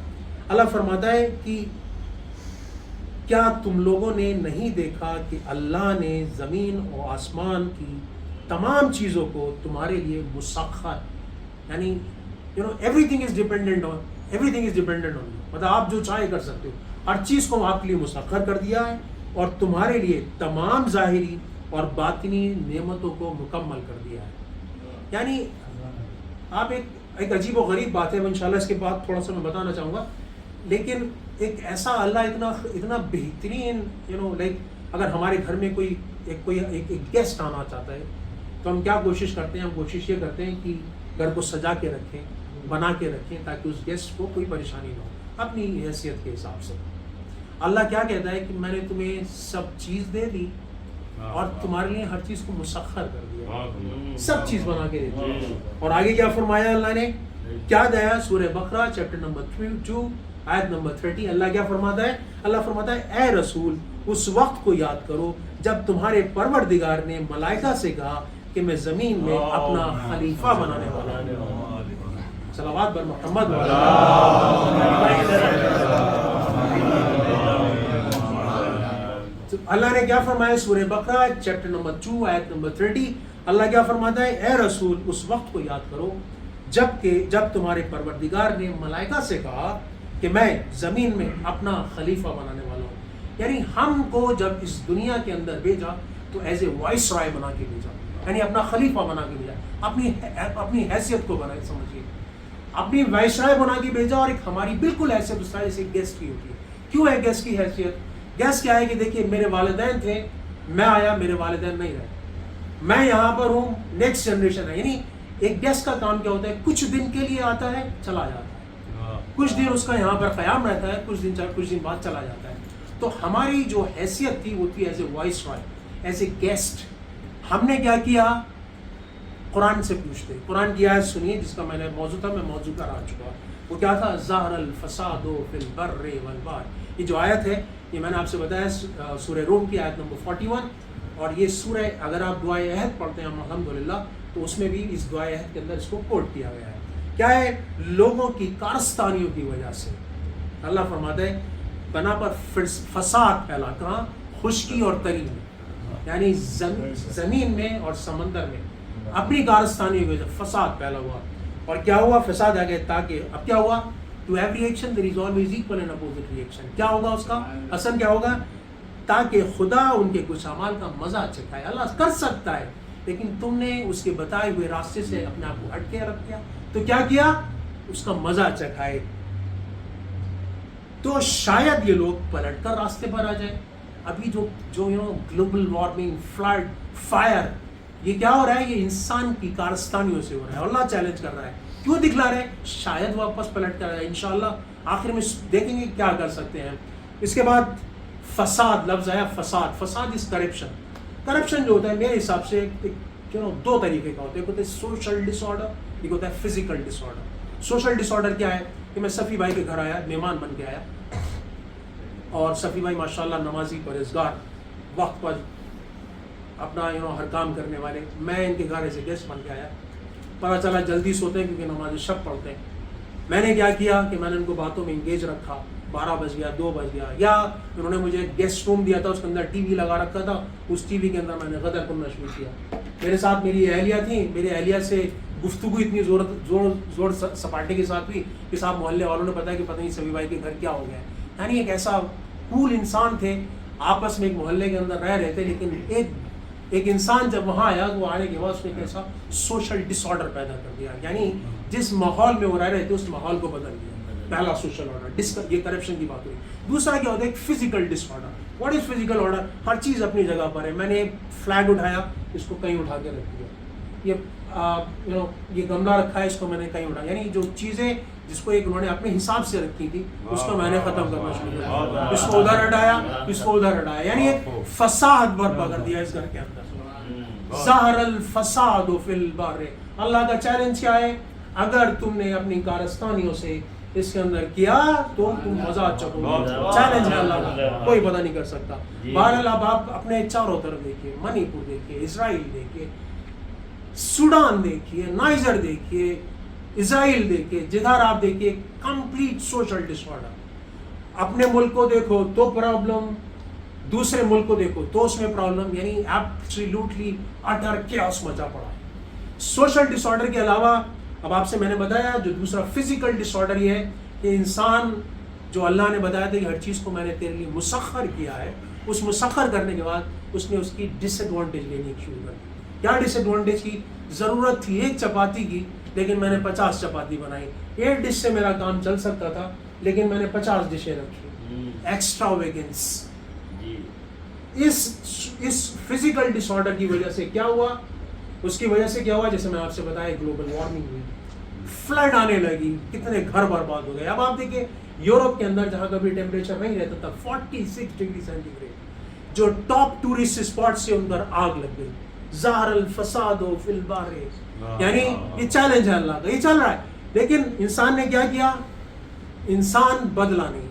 اللہ فرماتا ہے کہ کیا تم لوگوں نے نہیں دیکھا کہ اللہ نے زمین و آسمان کی تمام چیزوں کو تمہارے لیے مسخر، یعنی everything is dependent on you. مطلب آپ جو چاہے کر سکتے ہو، ہر چیز کو آپ کے لیے مسخر کر دیا ہے اور تمہارے لیے تمام ظاہری اور باطنی نعمتوں کو مکمل کر دیا ہے. یعنی آپ ایک عجیب و غریب بات ہے، انشاءاللہ اس کے بعد تھوڑا سا میں بتانا چاہوں گا. لیکن ایک ایسا اللہ اتنا بہترین لائک اگر ہمارے گھر میں کوئی گیسٹ آنا چاہتا ہے تو ہم کیا کوشش کرتے ہیں؟ ہم کوشش یہ کرتے ہیں کہ گھر کو سجا کے رکھیں، بنا کے رکھیں تاکہ اس گیسٹ کو کوئی پریشانی نہ ہو اپنی حیثیت کے حساب سے. اللہ کیا کہتا ہے کہ میں نے تمہیں سب چیز دے دی اور تمہارے لیے ہر چیز کو مسخر کر دیا، سب چیز بنا کے دے دی. اور آگے کیا فرمایا اللہ نے؟ کیا دیا؟ سورہ بقرہ چیپٹر نمبر 2 آیت نمبر 30. اللہ کیا فرماتا ہے؟ اللہ فرماتا ہے اے رسول اس وقت کو یاد کرو جب تمہارے پروردگار نے ملائکہ سے کہا کہ میں زمین میں اپنا خلیفہ بنانے والا ہوں. صلوات بر محمد. اللہ نے کیا فرمایا؟ سورہ بقرہ چیپٹر نمبر 2 آیت نمبر 30. اللہ کیا فرماتا ہے؟ اے رسول اس وقت کو یاد کرو جب تمہارے پروردگار نے ملائکہ سے کہا کہ میں زمین میں اپنا خلیفہ بنانے والا ہوں. یعنی ہم کو جب اس دنیا کے اندر بھیجا تو ایز اے وائس رائے بنا کے بھیجا، یعنی اپنا خلیفہ بنا کے بھیجا. اپنی حیثیت کو بنا سمجھیے، اپنی وائس رائے بنا کے بھیجا. اور ایک ہماری بالکل حیثیت اس طرح سے گیسٹ کی ہوتی ہے. کیوں ہے گیسٹ کی حیثیت؟ گیسٹ کیا ہے کہ دیکھیے میرے والدین تھے، میں آیا، میرے والدین نہیں رہے، میں یہاں پر ہوں، نیکسٹ جنریشن ہے. یعنی ایک گیسٹ کا کام کیا ہوتا ہے؟ کچھ دن کے لیے آتا ہے، چلا جاتا ہے، کچھ دن اس کا یہاں پر قیام رہتا ہے، کچھ دن بعد چلا جاتا ہے. تو ہماری جو حیثیت تھی وہ تھی as a viceroy, as a guest. ہم نے کیا کیا؟ قرآن سے پوچھتے. قرآن کی آیت سنیے جس کا میں نے موضوع تھا، میں موضوع پر آ چکا. وہ کیا تھا؟ ظہر الفساد فی البر والبحر. یہ جو آیت ہے یہ میں نے آپ سے بتایا سورہ روم کی آیت نمبر 41. اور یہ سورہ اگر آپ دعائے عہد پڑھتے ہیں الحمدللہ تو اس میں بھی اس دعائے عہد کے اندر اس کو کوٹ کیا گیا ہے. کیا ہے؟ لوگوں کی کارستانیوں کی وجہ سے اللہ فرماتا ہے بنا پر فساد پھیلا. کہاں؟ خشکی اور تری میں، یعنی زمین میں اور سمندر میں اپنی کارستانی کی وجہ سے فساد پھیلا ہوا. اور کیا ہوا؟ فساد آ گئے. تاکہ اب کیا ہوا؟ To every action there is always equal and opposite reaction. کیا ہوگا اس کا اثر؟ کیا ہوگا؟ تاکہ خدا ان کے کچھ اعمال کا مزہ چکھائے. اللہ کر سکتا ہے لیکن تم نے اس کے بتائے ہوئے راستے سے اپنے آپ کو ہٹ کے رکھ دیا. تو کیا کیا؟ اس کا مزہ چکھائے. تو شاید یہ لوگ پلٹ کر راستے پر آ جائیں. ابھی جو گلوبل وارمنگ، فلڈ، فائر، یہ کیا ہو رہا ہے؟ یہ انسان کی کارستانیوں سے ہو رہا ہے. اللہ چیلنج کر رہا ہے. کیوں دکھلا رہے ہیں؟ شاید واپس پلٹ کر آئے. انشاءاللہ آخر میں دیکھیں گے کیا کر سکتے ہیں. اس کے بعد فساد لفظ آیا. فساد از کرپشن. کرپشن جو ہوتا ہے میرے حساب سے دو طریقے کا ہوتا ہے. ایک ہوتا ہے سوشل ڈس آرڈر، ایک ہوتا ہے فزیکل ڈس آرڈر. سوشل ڈس آرڈر کیا ہے کہ میں صفی بھائی کے گھر آیا، مہمان بن کے آیا، اور صفی بھائی ماشاءاللہ نمازی، پرہیزگار، وقت پر اپنا ہر کام کرنے والے. میں ان کے گھر ایسے گیسٹ بن کے آیا. پتہ چلا جلدی سوتے ہیں کیونکہ نماز شب پڑھتے ہیں. میں نے کیا کیا کہ میں نے ان کو باتوں میں انگیج رکھا، 12 بج گیا 2 بج گیا. یا انہوں نے مجھے گیسٹ روم دیا تھا, اس کے اندر ٹی وی لگا رکھا تھا, اس ٹی وی کے اندر میں نے غدر کرنا شروع کیا. میرے ساتھ میری اہلیہ تھیں, میری اہلیہ سے گفتگو اتنی زور سپاٹے کے ساتھ ہوئی کہ صاحب محلے والوں نے بتایا کہ پتہ نہیں سبھی بھائی کے گھر کیا ہو گیا ہے. یعنی ایک ایسا کول انسان تھے, آپس میں ایک محلے کے اندر رہ رہے تھے, لیکن ایک انسان جب وہاں آیا تو آنے کے بعد اس نے ایک ایسا سوشل ڈس آرڈر پیدا کر دیا. یعنی جس ماحول میں وہ رہ رہے تھے اس ماحول کو بدل دیا. پہلا سوشل آرڈر, یہ کرپشن کی بات ہوئی. دوسرا کیا ہوتا ہے, ایک physical disorder. What is physical order? ہر چیز اپنی جگہ پر ہے. میں نے فلیگ اٹھایا, اس کو کہیں اٹھا کے رکھ دیا. یہ گملہ رکھا ہے, اس کو میں نے کہیں اٹھایا. یعنی جو چیزیں جس کو ایک انہوں نے اپنے حساب سے رکھی تھی اس کو میں نے ختم کرنا شروع کیا. اس کو ادھر ہٹایا, اس کو ادھر ہٹایا. یعنی ایک فساد برپا کر دیا اس گھر کے اندر. ظہر الفساد فی البر. اللہ کا چیلنج کیا ہے؟ اگر تم نے اپنی کارستانیوں سے اس کے اندر کیا تو تم مزہ چکو گے. چیلنج ہے اللہ کا, کوئی پتہ نہیں کر سکتا. بہرحال اب آپ اپنے چاروں طرف دیکھیے, منی پور دیکھیے, اسرائیل دیکھیے, سوڈان دیکھیے, نائجر دیکھیے, اسرائیل دیکھیے, جدھر آپ دیکھیے کمپلیٹ سوشل ڈس آرڈر. اپنے ملک کو دیکھو تو پرابلم, دوسرے ملک کو دیکھو تو اس میں پرابلم. یعنی ایبسلیوٹلی اٹر کیوس مچا پڑا ہے. سوشل ڈس آرڈر کے علاوہ اب آپ سے میں نے بتایا جو دوسرا فزیکل ڈس آرڈر یہ ہے کہ انسان جو اللہ نے بتایا تھا کہ ہر چیز کو میں نے تیرے لیے مسخر کیا ہے, اس مسخر کرنے کے بعد اس نے اس کی ڈس ایڈوانٹیج لینی شروع کر دی. کیا ڈس ایڈوانٹیج کی؟ ضرورت تھی 1 چپاتی کی لیکن میں نے 50 چپاتی بنائی. 1 ڈش سے میرا کام چل سکتا تھا لیکن میں نے 50 ڈشیں رکھی. ایکسٹرا ویگنس. اس فزیکل ڈس آرڈر کی وجہ سے کیا ہوا؟ اس کی وجہ سے کیا ہوا, جیسے میں آپ سے بتایا, گلوبل وارمنگ ہوئی, فلڈ آنے لگی, کتنے گھر برباد ہو گئے. اب آپ دیکھیں یورپ کے اندر جہاں کبھی ٹیمپریچر نہیں رہتا تھا 46 ڈگری سینٹی گریڈ, جو ٹاپ ٹورسٹ اسپاٹ سے ان پر آگ لگ گئی. ظاہر الفساد فی البر. یعنی یہ چیلنج ہے اللہ کا, یہ چل رہا ہے. لیکن انسان نے کیا کیا؟ انسان بدلا نہیں.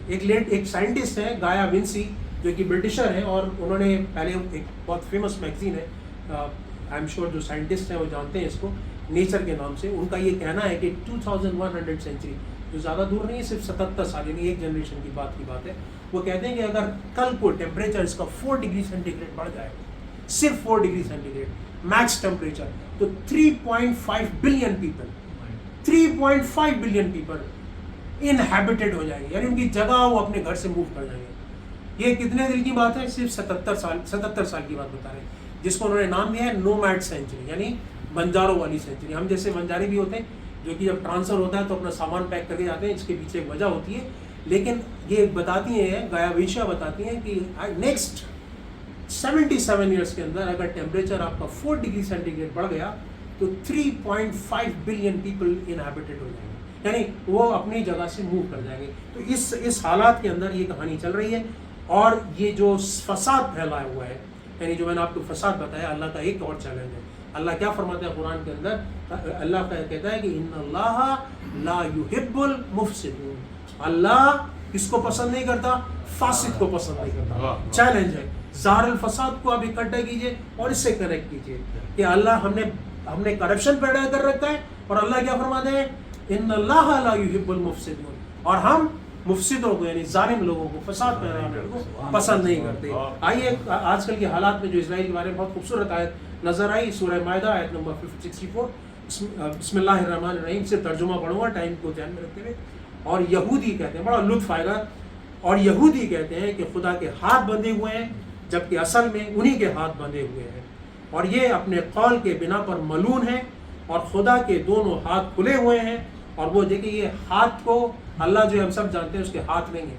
ایک سائنٹسٹ ہے گایا ونسی جو کہ برٹشر ہے, اور انہوں نے پہلے ایک بہت فیمس میگزین ہے, آئی ایم شیور جو سائنٹسٹ ہیں وہ جانتے ہیں اس کو, نیچر کے نام سے. ان کا یہ کہنا ہے کہ 2100 سینچری, جو زیادہ دور نہیں ہے, صرف 77 سال یعنی ایک جنریشن کی بات ہے. وہ کہتے ہیں کہ اگر کل کو ٹیمپریچر اس کا 4 ڈگری سینٹی گریڈ بڑھ جائے, صرف 4 degree centigrade max temperature, تو 3.5 بلین پیپل انہیبیٹڈ ہو جائیں گے. یعنی ان کی جگہ وہ اپنے گھر سے موو کر جائیں گے. یہ کتنے دن کی بات ہے؟ صرف 77 سال کی بات بتا رہے ہیں, جس کو انہوں نے نام دیا ہے نومیڈ سینچری, یعنی بنجاروں والی سینچری. ہم جیسے بنجارے بھی ہوتے ہیں جو کہ جب ٹرانسفر ہوتا ہے تو اپنا سامان پیک کر کے جاتے ہیں, اس کے پیچھے ایک وجہ ہوتی ہے. لیکن یہ بتاتی ہیں, گایا ویشیا بتاتی ہیں کہ نیکسٹ 77 ایئرس کے اندر اگر ٹیمپریچر آپ کا 4 ڈگری سینٹی گریڈ بڑھ گیا تو 3.5 بلین پیپل انہیبیٹڈ ہو جائیں گے, یعنی وہ اپنی جگہ سے موو کر جائیں گے. تو اس حالات کے اندر یہ کہانی چل رہی ہے. اور یہ جو فساد پھیلایا ہوا ہے, یعنی جو میں نے آپ کو فساد بتایا, اللہ کا ایک اور چیلنج ہے. اللہ کیا فرماتا ہے قرآن کے اندر؟ اللہ کہتا ہے کہ ان اللہ لا یحب المفسدین. اللہ کس کو پسند نہیں کرتا؟ فاسد کو پسند نہیں کرتا. چیلنج ہے, ظاہر الفساد کو آپ اکٹھا کیجئے اور اس سے کنیکٹ کیجئے کہ اللہ ہم نے کرپشن پیدا کر رکھا ہے, اور اللہ کیا فرماتے ہیں؟ ان اللہ لا یحب المفسدین. اور ہم مفسدوں کو یعنی ظالم لوگوں کو, فساد پیدا کرنے کو پسند نہیں کرتے. آئیے آج کل کے حالات میں جو اسرائیل کے بارے میں بہت خوبصورت آیت نظر آئی, سورہ مائدہ آیت نمبر 64. بسم اللہ الرحمن الرحیم سے ترجمہ پڑھوں گا ٹائم کو دھیان میں رکھتے ہوئے. اور یہودی کہتے ہیں, بڑا لطف آئے گا, اور یہودی کہتے ہیں کہ خدا کے ہاتھ بندھے ہوئے ہیں, جبکہ اصل میں انہی کے ہاتھ بندھے ہوئے ہیں, اور یہ اپنے قول کے بنا پر ملعون ہیں, اور خدا کے دونوں ہاتھ کھلے ہوئے ہیں. اور وہ دیکھیں یہ ہاتھ کو اللہ جو ہم سب جانتے ہیں اس کے ہاتھ نہیں ہے,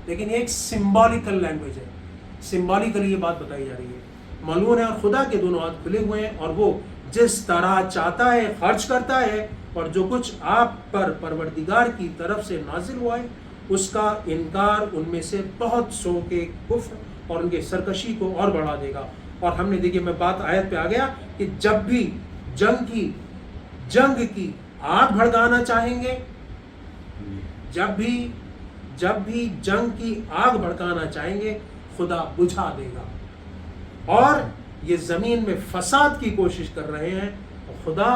لیکن یہ ایک سمبولیکل لینگویج ہے, سمبولیکلی یہ بات بتائی جا رہی ہے. ملعون ہے اور خدا کے دونوں ہاتھ کھلے ہوئے ہیں, اور وہ جس طرح چاہتا ہے خرچ کرتا ہے, اور جو کچھ آپ پر پروردگار کی طرف سے نازل ہوا ہے اس کا انکار ان میں سے بہت سو کے کفر اور ان کے سرکشی کو اور بڑھا دے گا. اور ہم نے دیکھیے, میں بات آیت پہ آ گیا کہ جب بھی جنگ کی آگ بھڑکانا چاہیں گے, جب بھی جنگ کی آگ بھڑکانا چاہیں گے خدا بجھا دے گا. اور یہ زمین میں فساد کی کوشش کر رہے ہیں, اور خدا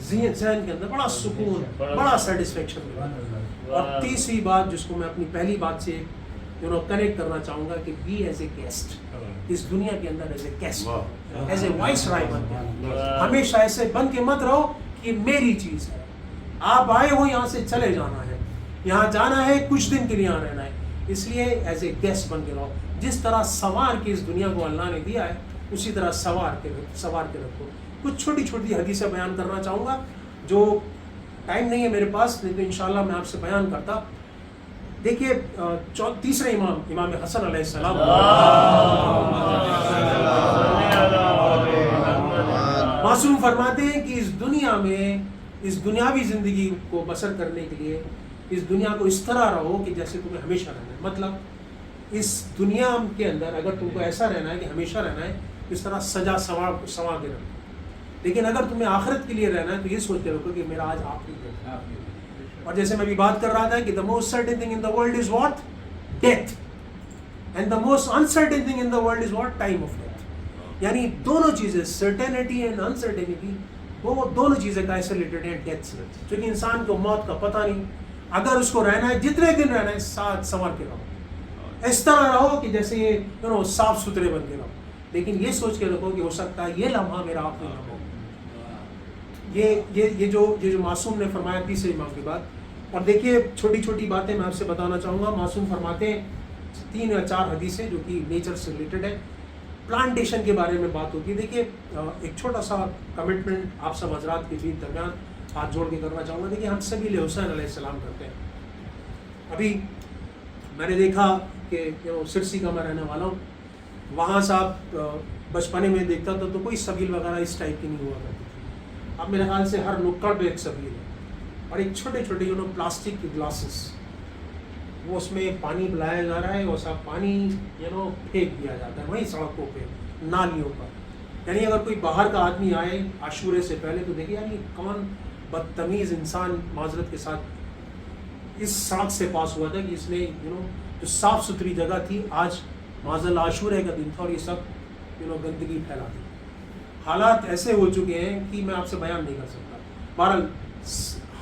ذہن کے اندر بڑا سکون، بڑا سیٹسفیکشن ملتا ہے۔ اور تیسری بات جس کو میں اپنی پہلی بات سے کنیکٹ کرنا چاہوں گا کہ بی ایز اے گیسٹ، اس دنیا کے اندر as a guest, as a viceroy بن کے، ہمیشہ ایسے بن کے مت رہو کہ میری چیز ہے، آپ آئے ہو یہاں سے چلے جانا ہے، یہاں جانا ہے کچھ دن کے لیے یہاں رہنا ہے، اس لیے ایز اے گیسٹ بن کے رہو۔ جس طرح سنوار کے اس دنیا کو اللہ نے دیا ہے اسی طرح سنوار کے رکھو۔ کچھ چھوٹی چھوٹی حدیثیں بیان کرنا چاہوں گا، جو ٹائم نہیں ہے میرے پاس، نہیں تو انشاءاللہ میں آپ سے بیان کرتا۔ دیکھیے تیسرے امام حسن علیہ السلام معصوم فرماتے ہیں کہ اس دنیا میں، اس دنیاوی زندگی کو بسر کرنے کے لیے اس دنیا کو اس طرح رہو کہ جیسے تمہیں ہمیشہ رہنا ہے۔ مطلب اس دنیا کے اندر اگر تم کو ایسا رہنا ہے کہ ہمیشہ رہنا ہے، اس طرح سجا سوا کے رکھو۔ لیکن اگر تمہیں آخرت کے لیے رہنا ہے تو یہ سوچ کے رکھو کہ میرا آج آخری دن ہے۔ اور جیسے میں بھی بات کر رہا تھا کہ the most certain thing in the world is what? Death. And the most uncertain thing in the world is what? Time of death. یعنی دونوں چیزیں certainty and uncertainty، وہ دونوں چیزیں کا ایسے ریلیٹڈ ہیں ڈیتھ سے، کیونکہ انسان کو موت کا پتہ نہیں۔ اگر اس کو رہنا ہے، جتنے دن رہنا ہے، ساتھ سنور کے رہو، اس طرح رہو کہ جیسے یہ صاف ستھرے بن کے رہو، لیکن یہ سوچ کے رکھو کہ ہو سکتا ہے یہ لمحہ میرا آخری لمحہ ہو۔ یہ جو معصوم نے فرمایا تیسرے امام کی بات۔ اور دیکھیے چھوٹی چھوٹی باتیں میں آپ سے بتانا چاہوں گا۔ معصوم فرماتے ہیں 3 یا 4 حدیثیں جو کہ نیچر سے ریلیٹڈ ہے۔ پلانٹیشن کے بارے میں بات ہوتی ہے۔ دیکھیے ایک چھوٹا سا کمٹمنٹ آپ سب حضرات کے بیچ درمیان ہاتھ جوڑ کے کرنا چاہوں گا۔ دیکھیے ہم سبھی لیے حسین علیہ السلام کرتے ہیں۔ ابھی میں نے دیکھا کہ سرسی کا میں رہنے والا ہوں، وہاں صاحب بچپنے میں دیکھتا تھا تو کوئی سبیل وغیرہ اس ٹائپ کی نہیں ہوا کرتی تھی۔ اب میرے خیال سے ہر نکڑ پہ ایک سبیل ہے، اور ایک چھوٹے چھوٹے پلاسٹک کے گلاسز، وہ اس میں پانی پلایا جا رہا ہے، اور سب پانی پھینک دیا جاتا ہے وہیں سڑکوں پہ، نالیوں پر۔ یعنی اگر کوئی باہر کا آدمی آئے عاشورے سے پہلے تو دیکھیے یعنی کون بدتمیز انسان معذرت کے ساتھ اس سڑک سے پاس ہوا تھا کہ اس نے جو صاف ستھری جگہ تھی آج معذل عاشورے کا دن تھا اور یہ سب گندگی پھیلا دی۔ حالات ایسے ہو چکے ہیں کہ میں آپ سے بیان نہیں کر سکتا۔ بہرحال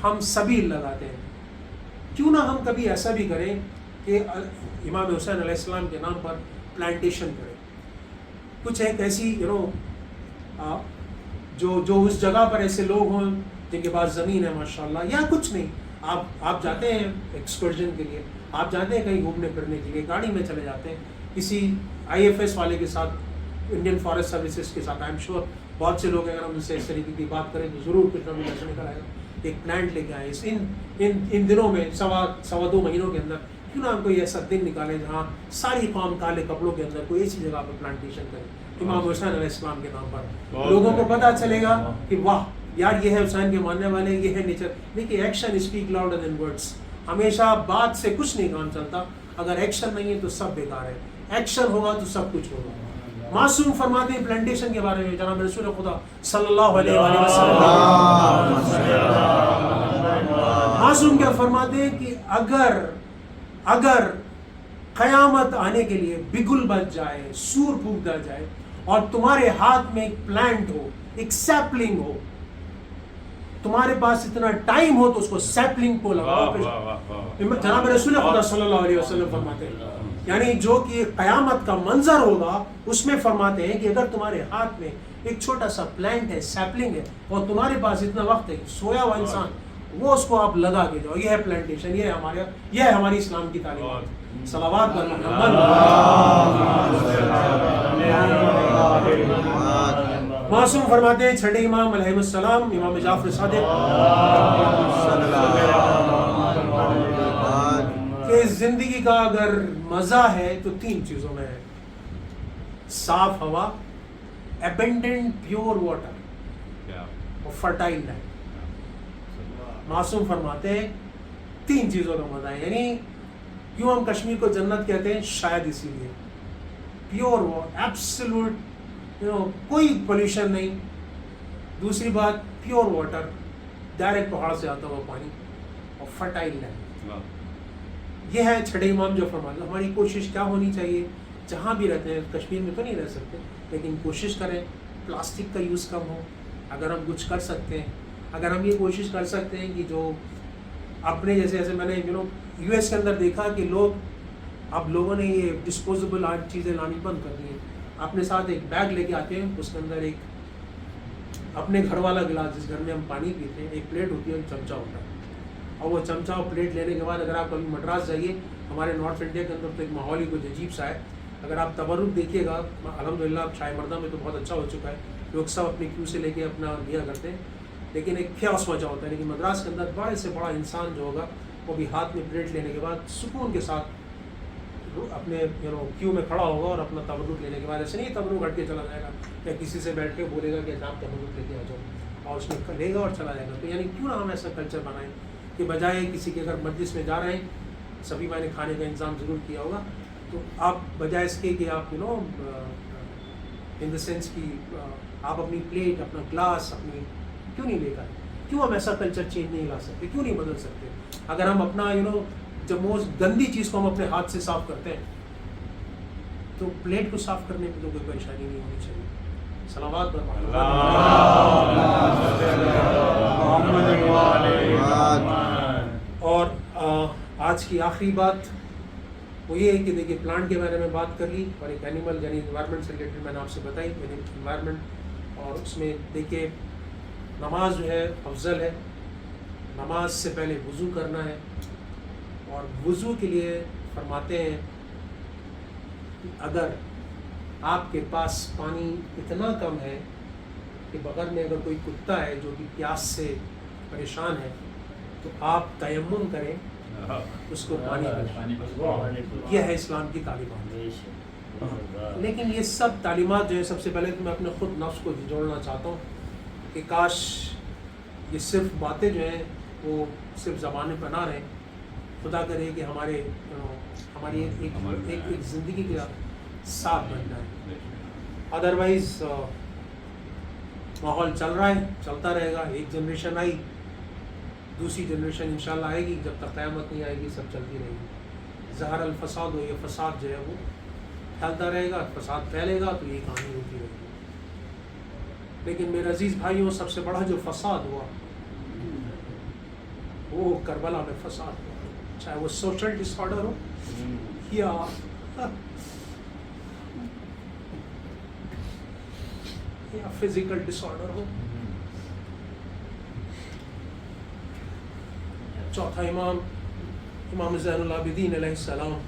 ہم سبھی لگاتے ہیں، کیوں نہ ہم کبھی ایسا بھی کریں کہ امام حسین علیہ السلام کے نام پر پلانٹیشن کریں، کچھ ایک ایسی جو اس جگہ پر ایسے لوگ ہوں جن کے پاس زمین ہے ماشاءاللہ، یا کچھ نہیں، آپ جاتے ہیں ایکسکرشن کے لیے، آپ جاتے ہیں کہیں گھومنے پھرنے کے لیے، گاڑی میں چلے جاتے ہیں کسی IFS والے کے ساتھ، انڈین فارسٹ سروسز کے ساتھ، آئی ایم شیور بہت سے لوگ اگر ہم ان سے اس طریقے کی بات کریں تو ضرور کچھ نہ کچھ ایسا نکل آئے گا۔ ایک پلانٹ لے کے آئے ان دنوں میں سوا 2 مہینوں کے اندر، کیوں نہ ہم کوئی ایسا دن نکالیں جہاں ساری قوم کالے کپڑوں کے اندر کوئی ایسی جگہ پر پلانٹیشن کرے امام حسین علیہ السلام کے نام پر، لوگوں کو پتہ چلے گا کہ واہ یار یہ ہے حسین کے ماننے والے، یہ ہے نیچر۔ دیکھیے action speak louder than words, ہمیشہ بات سے کچھ نہیں کام چلتا، اگر ایکشن نہیں ہے تو سب بیکار ہے، ایکشن ہوگا تو سب کچھ ہوگا۔ معصوم فرماتے ہیں پلانٹیشن کے بارے میں، جناب رسول خدا صلی اللہ علیہ وسلم معصوم کیا فرماتے ہیں کہ اگر قیامت آنے کے لیے بگل بچ جائے، سور پھونک دیا جائے، اور تمہارے ہاتھ میں ایک پلانٹ ہو، ایک سیپلنگ ہو، تمہارے پاس اتنا ٹائم ہو تو اس کو سیپلنگ کو لگاؤ۔ جناب رسول خدا صلی اللہ علیہ وسلم فرماتے ہیں یعنی جو کہ قیامت کا منظر ہوگا اس میں فرماتے ہیں کہ اگر تمہارے ہاتھ میں ایک چھوٹا سا پلانٹ ہے، سیپلنگ ہے، اور تمہارے پاس اتنا وقت ہے کہ سویا ہوا انسان، وہ اس کو آپ لگا کے جاؤ، یہ ہے پلانٹیشن، یہ ہے ہماری اسلام کی تعلیمات۔ صلوات پر محمد۔ معصوم فرماتے ہیں 6 امام علیہ السلام، امام جعفر صادق کہ زندگی کا اگر مزہ ہے تو 3 چیزوں میں ہے: صاف ہوا، abundant پیور واٹر، اور فرٹائل لینڈ۔ معصوم فرماتے ہیں 3 چیزوں کا مزہ ہے، یعنی کیوں ہم کشمیر کو جنت کہتے ہیں؟ شاید اسی لیے پیور واٹر، ایبسولوٹ کوئی پولیوشن نہیں۔ دوسری بات پیور واٹر، ڈائریکٹ پہاڑ سے آتا ہوا پانی، اور فرٹائل لینڈ۔ یہ ہے 6 امام جو فرماتے ہیں۔ ہماری کوشش کیا ہونی چاہیے؟ جہاں بھی رہتے ہیں، کشمیر میں تو نہیں رہ سکتے، لیکن کوشش کریں پلاسٹک کا یوز کم ہو۔ اگر ہم کچھ کر سکتے ہیں، اگر ہم یہ کوشش کر سکتے ہیں کہ جو اپنے جیسے میں نے یو ایس کے اندر دیکھا کہ اب لوگوں نے یہ ڈسپوزیبل چیزیں لانی بند کر دی ہیں. اپنے ساتھ ایک بیگ لے کے آتے ہیں, اس کے اندر ایک اپنے گھر والا گلاس جس گھر میں ہم پانی پیتے ہیں, ایک پلیٹ ہوتی ہے, ایک چمچہ ہوتا ہے, اور وہ چمچہ اور پلیٹ لینے کے بعد اگر آپ کبھی مدراس جائیے, ہمارے نارتھ انڈیا کے اندر تو ایک ماحول ہی کچھ عجیب سا ہے. اگر آپ تبرک دیکھیے گا, الحمدللہ اب چائے مردہ میں تو بہت اچھا ہو چکا ہے, لوگ سب اپنی کیو سے لے کے اپنا لیا کرتے ہیں, لیکن ایک کیاس وجہ ہوتا ہے. لیکن مدراس کے اندر بڑے سے بڑا انسان جو ہوگا وہ بھی ہاتھ میں پلیٹ لینے کے بعد سکون کے ساتھ اپنے کیو میں کھڑا ہوگا اور اپنا تبرک لینے کے بعد ایسے نہیں تبرک ہٹ کے چلا جائے گا یا کسی سے بیٹھ کے بولے گا کہ آپ تبرک لے کے آ جاؤ, اور اس میں لے گا اور چلا جائے گا. تو یعنی کیوں نہ ہم ایسا کلچر بنائیں کہ بجائے کسی کے اگر مجلس میں جا رہے ہیں, سبھی میں نے کھانے کا انتظام ضرور کیا ہوگا, تو آپ بجائے اس کے کہ آپ ان دا سینس کہ آپ اپنی پلیٹ, اپنا گلاس اپنی کیوں نہیں لے کر, کیوں ہم ایسا کلچر چینج نہیں لا سکتے, کیوں نہیں بدل سکتے؟ اگر ہم اپنا جب موسٹ گندی چیز کو ہم اپنے ہاتھ سے صاف کرتے ہیں تو پلیٹ کو صاف کرنے میں تو کوئی پریشانی نہیں ہونی چاہیے. صلوات پر اور آج کی آخری بات وہ یہ ہے کہ دیکھیے پلانٹ کے بارے میں بات کر لی, اور ایک اینیمل یعنی انوائرمنٹ سے ریلیٹڈ میں نے آپ سے بتائی انوائرمنٹ. اور اس میں دیکھیے نماز جو ہے افضل ہے, نماز سے پہلے وضو کرنا ہے, اور وضو کے لیے فرماتے ہیں اگر آپ کے پاس پانی اتنا کم ہے کہ بغیر میں اگر کوئی کتا ہے جو کہ پیاس سے پریشان ہے تو آپ تیمم کریں, اس کو پانی پلائیں. یہ ہے اسلام کی تعلیمات. لیکن یہ سب تعلیمات جو ہے, سب سے پہلے تو میں اپنے خود نفس کو جوڑنا چاہتا ہوں کہ کاش یہ صرف باتیں جو ہیں وہ صرف زبانیں پہ نہ رہیں. خدا کرے کہ ہماری ایک زندگی کا ساتھ بن جائے. ادروائز ماحول چل رہا ہے, چلتا رہے گا. ایک جنریشن آئی, دوسری جنریشن انشاءاللہ آئے گی, جب تک قیامت نہیں آئے گی سب چلتی رہے گی. ظہر الفساد ہو, یہ فساد جو ہے وہ پھیلتا رہے گا, فساد پھیلے گا تو یہ کہانی ہوتی رہے گی. لیکن میرے عزیز بھائیوں, سب سے بڑا جو فساد ہوا وہ کربلا میں فساد ہوا, چاہے وہ سوشل ڈس آرڈر ہو یا فزیکل ڈس آرڈر ہو. چوتھا امام زین العابدین علیہ السلام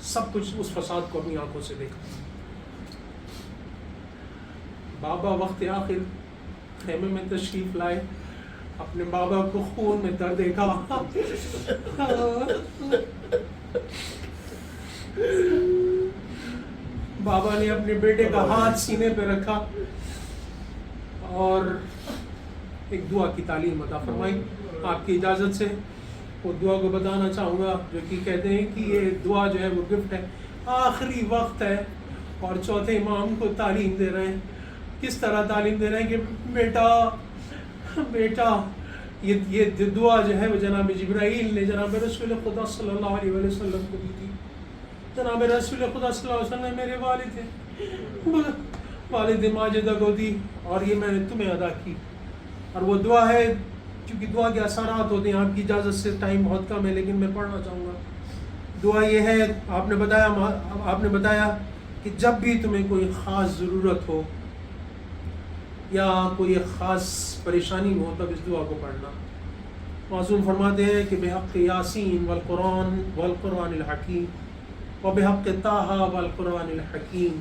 سب کچھ اس فساد کو اپنی آنکھوں سے دیکھا. بابا وقت آخر خیمے میں تشریف لائے, اپنے بابا کو خون میں تر دیکھا, بابا نے اپنے بیٹے کا ہاتھ سینے پہ رکھا اور ایک دعا کی تعلیم عطا فرمائی. آپ کی اجازت سے وہ دعا کو بتانا چاہوں گا, جو کہ کہتے ہیں کہ یہ دعا جو ہے وہ گفٹ ہے, آخری وقت ہے, اور چوتھے امام کو تعلیم دے رہے ہیں. کس طرح تعلیم دے رہے ہیں کہ بیٹا یہ دعا جو ہے وہ جناب جبرائیل نے جناب رسول خدا صلی اللہ علیہ وسلم کو دی تھی. جناب رسول خدا صلی اللہ علیہ وسلم میرے والد تھے, والد ماجدہ کو دی, اور یہ میں نے تمہیں ادا کی. اور وہ دعا ہے, کیونکہ دعا کے اثرات ہوتے ہیں, آپ کی اجازت سے ٹائم بہت کم ہے لیکن میں پڑھنا چاہوں گا. دعا یہ ہے, آپ نے بتایا کہ جب بھی تمہیں کوئی خاص ضرورت ہو یا کوئی خاص پریشانی میں ہو تب اس دعا کو پڑھنا. معصوم فرماتے ہیں کہ بحق یاسین والقرآن الحکیم و بحق طٰہٰ والقرآن الحکیم,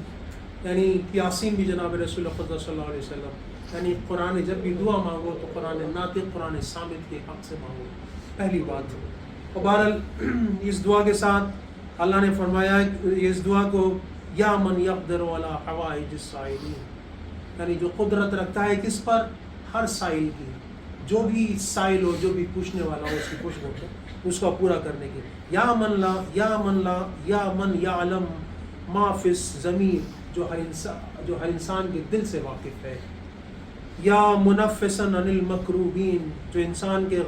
یعنی یاسین بھی جناب رسول خدا صلی اللہ علیہ وسلم, یعنی قرآن جب بھی دعا مانگو تو قرآن ناطق قرآن صامت کے حق سے مانگو, پہلی بات. اور بہرحال اس دعا کے ساتھ اللہ نے فرمایا اس دعا کو یا من یقدر علی حوائج السائلین, یعنی جو قدرت رکھتا ہے کس پر, ہر سائل کی, جو بھی سائل ہو, جو بھی پوچھنے والا ہو, اس کی پوچھنے کو اس کو پورا کرنے کے. یا من یعلم ما فی الضمیر, جو ہر انسان کے دل سے واقف ہے. یا منفسا عن المکروبین, جو انسان کے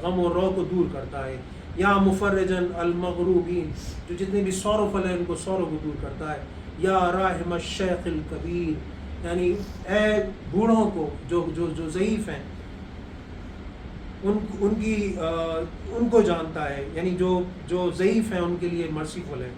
غم و رو کو دور کرتا ہے. یا مفرجا المغروبین, جو جتنے بھی سورف ہیں ان کو سوروں کو دور کرتا ہے. یا راحم الشیخ الکبیر, یعنی اے بوڑھوں کو جو ضعیف ہیں ان کو جانتا ہے، یعنی جو ضعیف ہیں ان کے لیے مرسیفل ہے.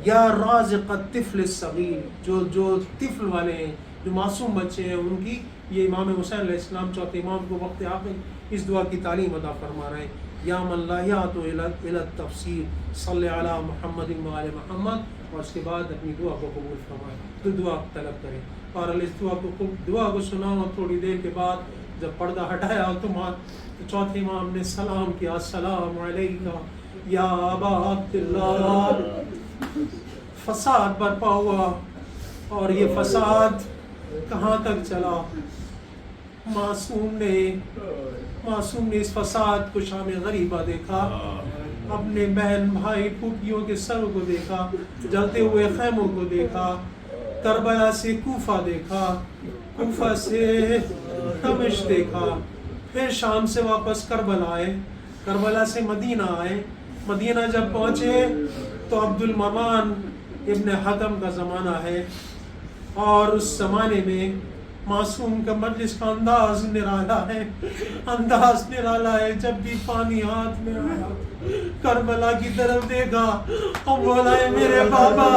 یا رازق الطفل الصغیر، جو طفل والے ہیں، جو معصوم بچے ہیں، ان کی، یہ امام حسین علیہ السلام چوتھے امام کو وقت آپ اس دعا کی تعلیم عطا فرما رہے ہیں. یا من لا یعت الی التفسیر صلی علی محمد و آل محمد، اور اس کے بعد اپنی دعا کو قبول فرمائے، تو دعا طلب کریں. اور اس دعا کو سنا، اور تھوڑی دیر کے بعد جب پردہ ہٹایا تو چوتھے امام نے سلام کیا، السلام علیکہ یا ابا عبداللہ. فساد برپا ہوا، اور یہ فساد کہاں تک چلا؟ معصوم نے اس فساد کو شام غریبہ دیکھا، اپنے بہن بھائی پھوپھیوں کے سروں کو دیکھا، جلتے ہوئے خیموں کو دیکھا، کربلا سے کوفہ دیکھا، کوفہ سے دمشق دیکھا، پھر شام سے واپس کربلا آئے، کربلا سے مدینہ آئے. مدینہ جب پہنچے تو عبد المنان ابن حکم کا زمانہ ہے، اور اس زمانے میں معصوم کا مجلس کا انداز نرالا ہے. جب بھی پانی ہاتھ میں آیا، کربلا کی طرف دیکھا اور بولا ہے میرے بابا،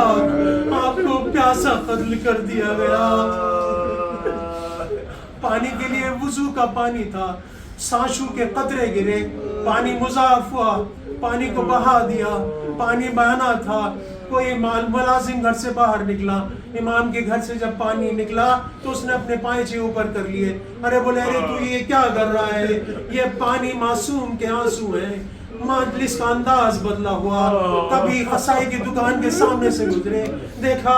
آپ کو پیاسا قتل کر دیا گیا. پانی کے لیے وضو کا پانی تھا، سانشو کے قطرے گرے، پانی مضاف ہوا، پانی کو بہا دیا، پانی بہانا تھا. کوئی ملازم گھر سے باہر نکلا، امام کے گھر سے جب پانی نکلا تو اس نے اپنے پائچے اوپر کر لیے. ارے بولے ارے تو یہ کیا کر رہا ہے؟ یہ پانی معصوم کے آنسو ہیں. مجلس کا انداز بدلا ہوا. کبھی قصائی کی دکان کے سامنے سے گزرے، دیکھا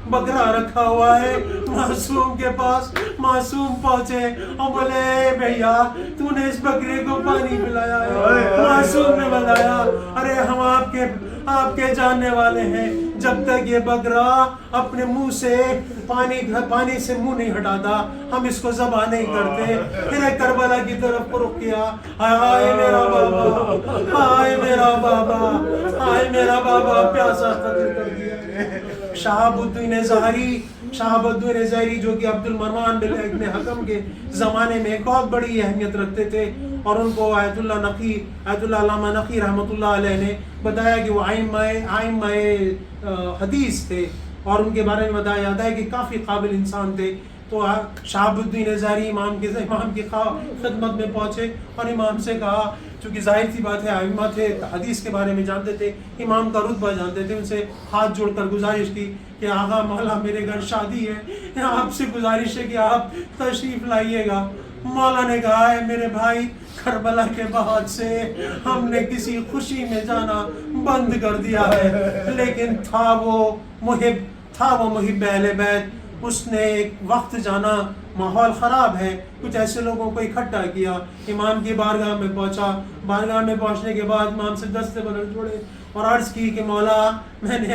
بکرا رکھا ہوا ہے معصوم کے پاس. معصوم پہنچے اور بولے بھیا تو نے اس بکرے کو پانی پلایا ہے؟ معصوم نے بتایا ارے ہم آپ کے جاننے والے ہیں، جب تک یہ بکرا اپنے منہ سے پانی سے منہ نہیں ہٹاتا ہم اس کو ذبح نہیں کرتے. پھر کربلا کی طرف رخ کیا، ہائے میرا بابا، ہائے میرا بابا، ہائے میرا بابا پیاسا قتل کر دیا. شہاب الدین ظاہری جو کہ عبد المنان بن حکم کے زمانے میں ایک بہت بڑی اہمیت رکھتے تھے، اور ان کو آیت اللہ علامہ نقی رحمۃ اللہ علیہ نے بتایا کہ وہ ائمہ حدیث تھے، اور ان کے بارے میں بتایا جاتا ہے کہ کافی قابل انسان تھے. تو شہاب الدین ظاہری امام کی خدمت میں پہنچے اور امام سے کہا، چونکہ ظاہر سی بات ہے ائمہ تھے، حدیث کے بارے میں جانتے تھے، امام کا رتبہ جانتے تھے، ان سے ہاتھ جوڑ کر گزارش کی کہ آغا مولا میرے گھر شادی ہے، آپ سے گزارش ہے کہ آپ تشریف لائیے گا. مولا نے کہا ہے میرے بھائی، کربلا کے بعد سے ہم نے کسی خوشی میں جانا بند کر دیا ہے، لیکن تھا وہ محب اہل بیت. اس نے ایک وقت جانا، ماحول خراب ہے، کچھ ایسے لوگوں کو اکٹھا کیا، امام کی بارگاہ میں پہنچا. بارگاہ میں پہنچنے کے بعد امام سے دستے بدل جوڑے اور عرض کی کہ مولا میں نے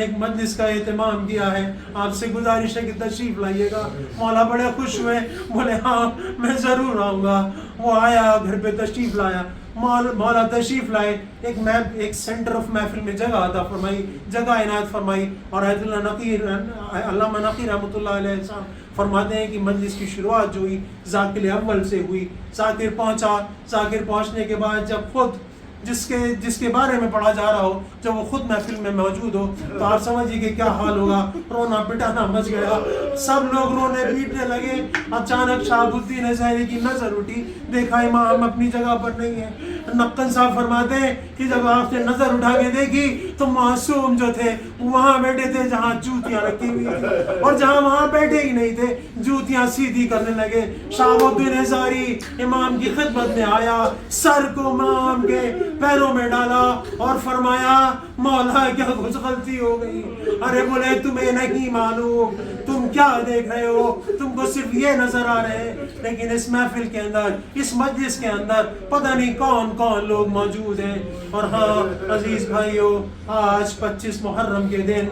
ایک مجلس کا اہتمام کیا ہے، آپ سے گزارش ہے کہ تشریف لائیے گا. مولا بڑے خوش ہوئے، بولے ہاں میں ضرور آؤں گا. وہ آیا، گھر پہ تشریف لایا. مولا تشریف لائے، ایک سینٹر آف محفل میں جگہ عطا فرمائی، جگہ عنایت فرمائی. اور علامہ نقی رحمۃ اللہ علیہ فرماتے ہیں کہ مجلس کی شروعات جو ہوئی ذاکر اول سے ہوئی. ذاکر پہنچا، ذاکر پہنچنے کے بعد جب خود جس کے بارے میں پڑھا جا رہا ہو، جب وہ خود محفل میں موجود ہو تو آپ سمجھیے کہ کیا حال ہوگا. رونا پٹانا مچ گیا، سب لوگ رونے پیٹنے لگے. اچانک شہاب الدین ظاہری کی نظر اٹھی، دیکھا امام اپنی جگہ پر نہیں ہے. نقل صاحب فرماتے ہیں کہ جب آپ نے نظر اٹھا کے دیکھی تو معصوم جو تھے وہاں بیٹھے تھے جہاں جوتیاں رکھی ہوئی تھی، اور جہاں وہاں بیٹھے ہی نہیں تھے جوتیاں سیدھی کرنے لگے. شہاب الدین ظاہری امام کی خدمت میں آیا، سر کو امام کے پیروں میں ڈالا اور فرمایا مولا کیا کچھ غلطی ہو گئی؟ ارے بولے تمہیں نہیں معلوم، تم کیا دیکھ رہے ہو؟ تم کو صرف یہ نظر آ رہے ہیں، لیکن اس محفل کے اندر، اس مجلس کے اندر پتہ نہیں کون لوگ موجود ہیں. اور ہاں عزیز بھائیو، آج 25 محرم کے دن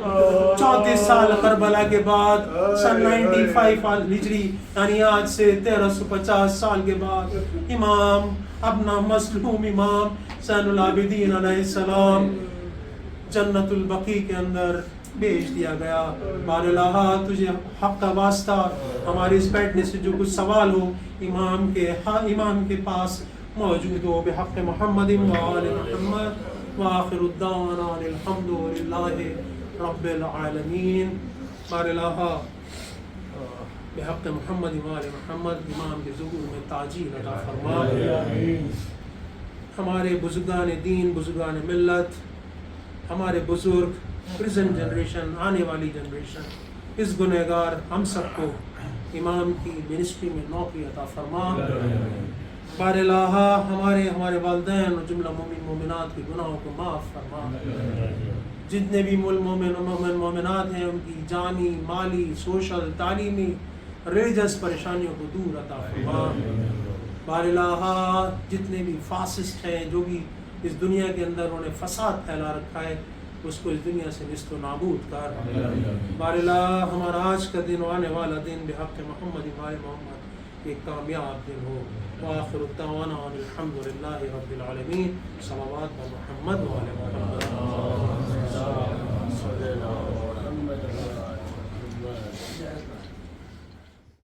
34 سال کربلا کے بعد، سن 95 ہجری، یعنی آج سے 1350 سال کے بعد، امام اپنا مظلوم امام زین العابدین علیہ السلام جنت البقیع کے اندر بھیج دیا گیا. بار الہ تجھے حق کا واسطہ ہمارے اس بیٹھنے سے جو کچھ سوال ہو امام کے پاس موجود ہو بحق محمد وآل محمد. وآخر الدعوانا الحمد للہ رب العالمین. بار الہ بحق محمد وآل محمد امام کے ظہور میں تعجیل عطا فرما. ہمارے بزرگان دین، بزرگان ملت، ہمارے بزرگ، پریزنٹ جنریشن، آنے والی جنریشن، اس گنہگار ہم سب کو امام کی منسٹری میں نوکری عطا فرما. بار الہ ہمارے والدین اور جملہ مومن مومنات کے گناہوں کو معاف فرما. جتنے بھی مومنات ہیں ان کی جانی، مالی، سوشل، تعلیمی، ریلیجس پریشانیوں کو دور عطا فرما. بار الہ جتنے بھی فاسسٹ ہیں، جو بھی اس دنیا کے اندر انہوں نے فساد پھیلا رکھا ہے، اس کو اس دنیا سے نیست و نابود کر. بار الہ ہمارا آج کا دن، آنے والا دن بحق محمد وآل محمد ایک کامیاب دن ہو. وآخر الدعوانا الحمد للہ رب العالمین. صلوات محمد وآل محمد.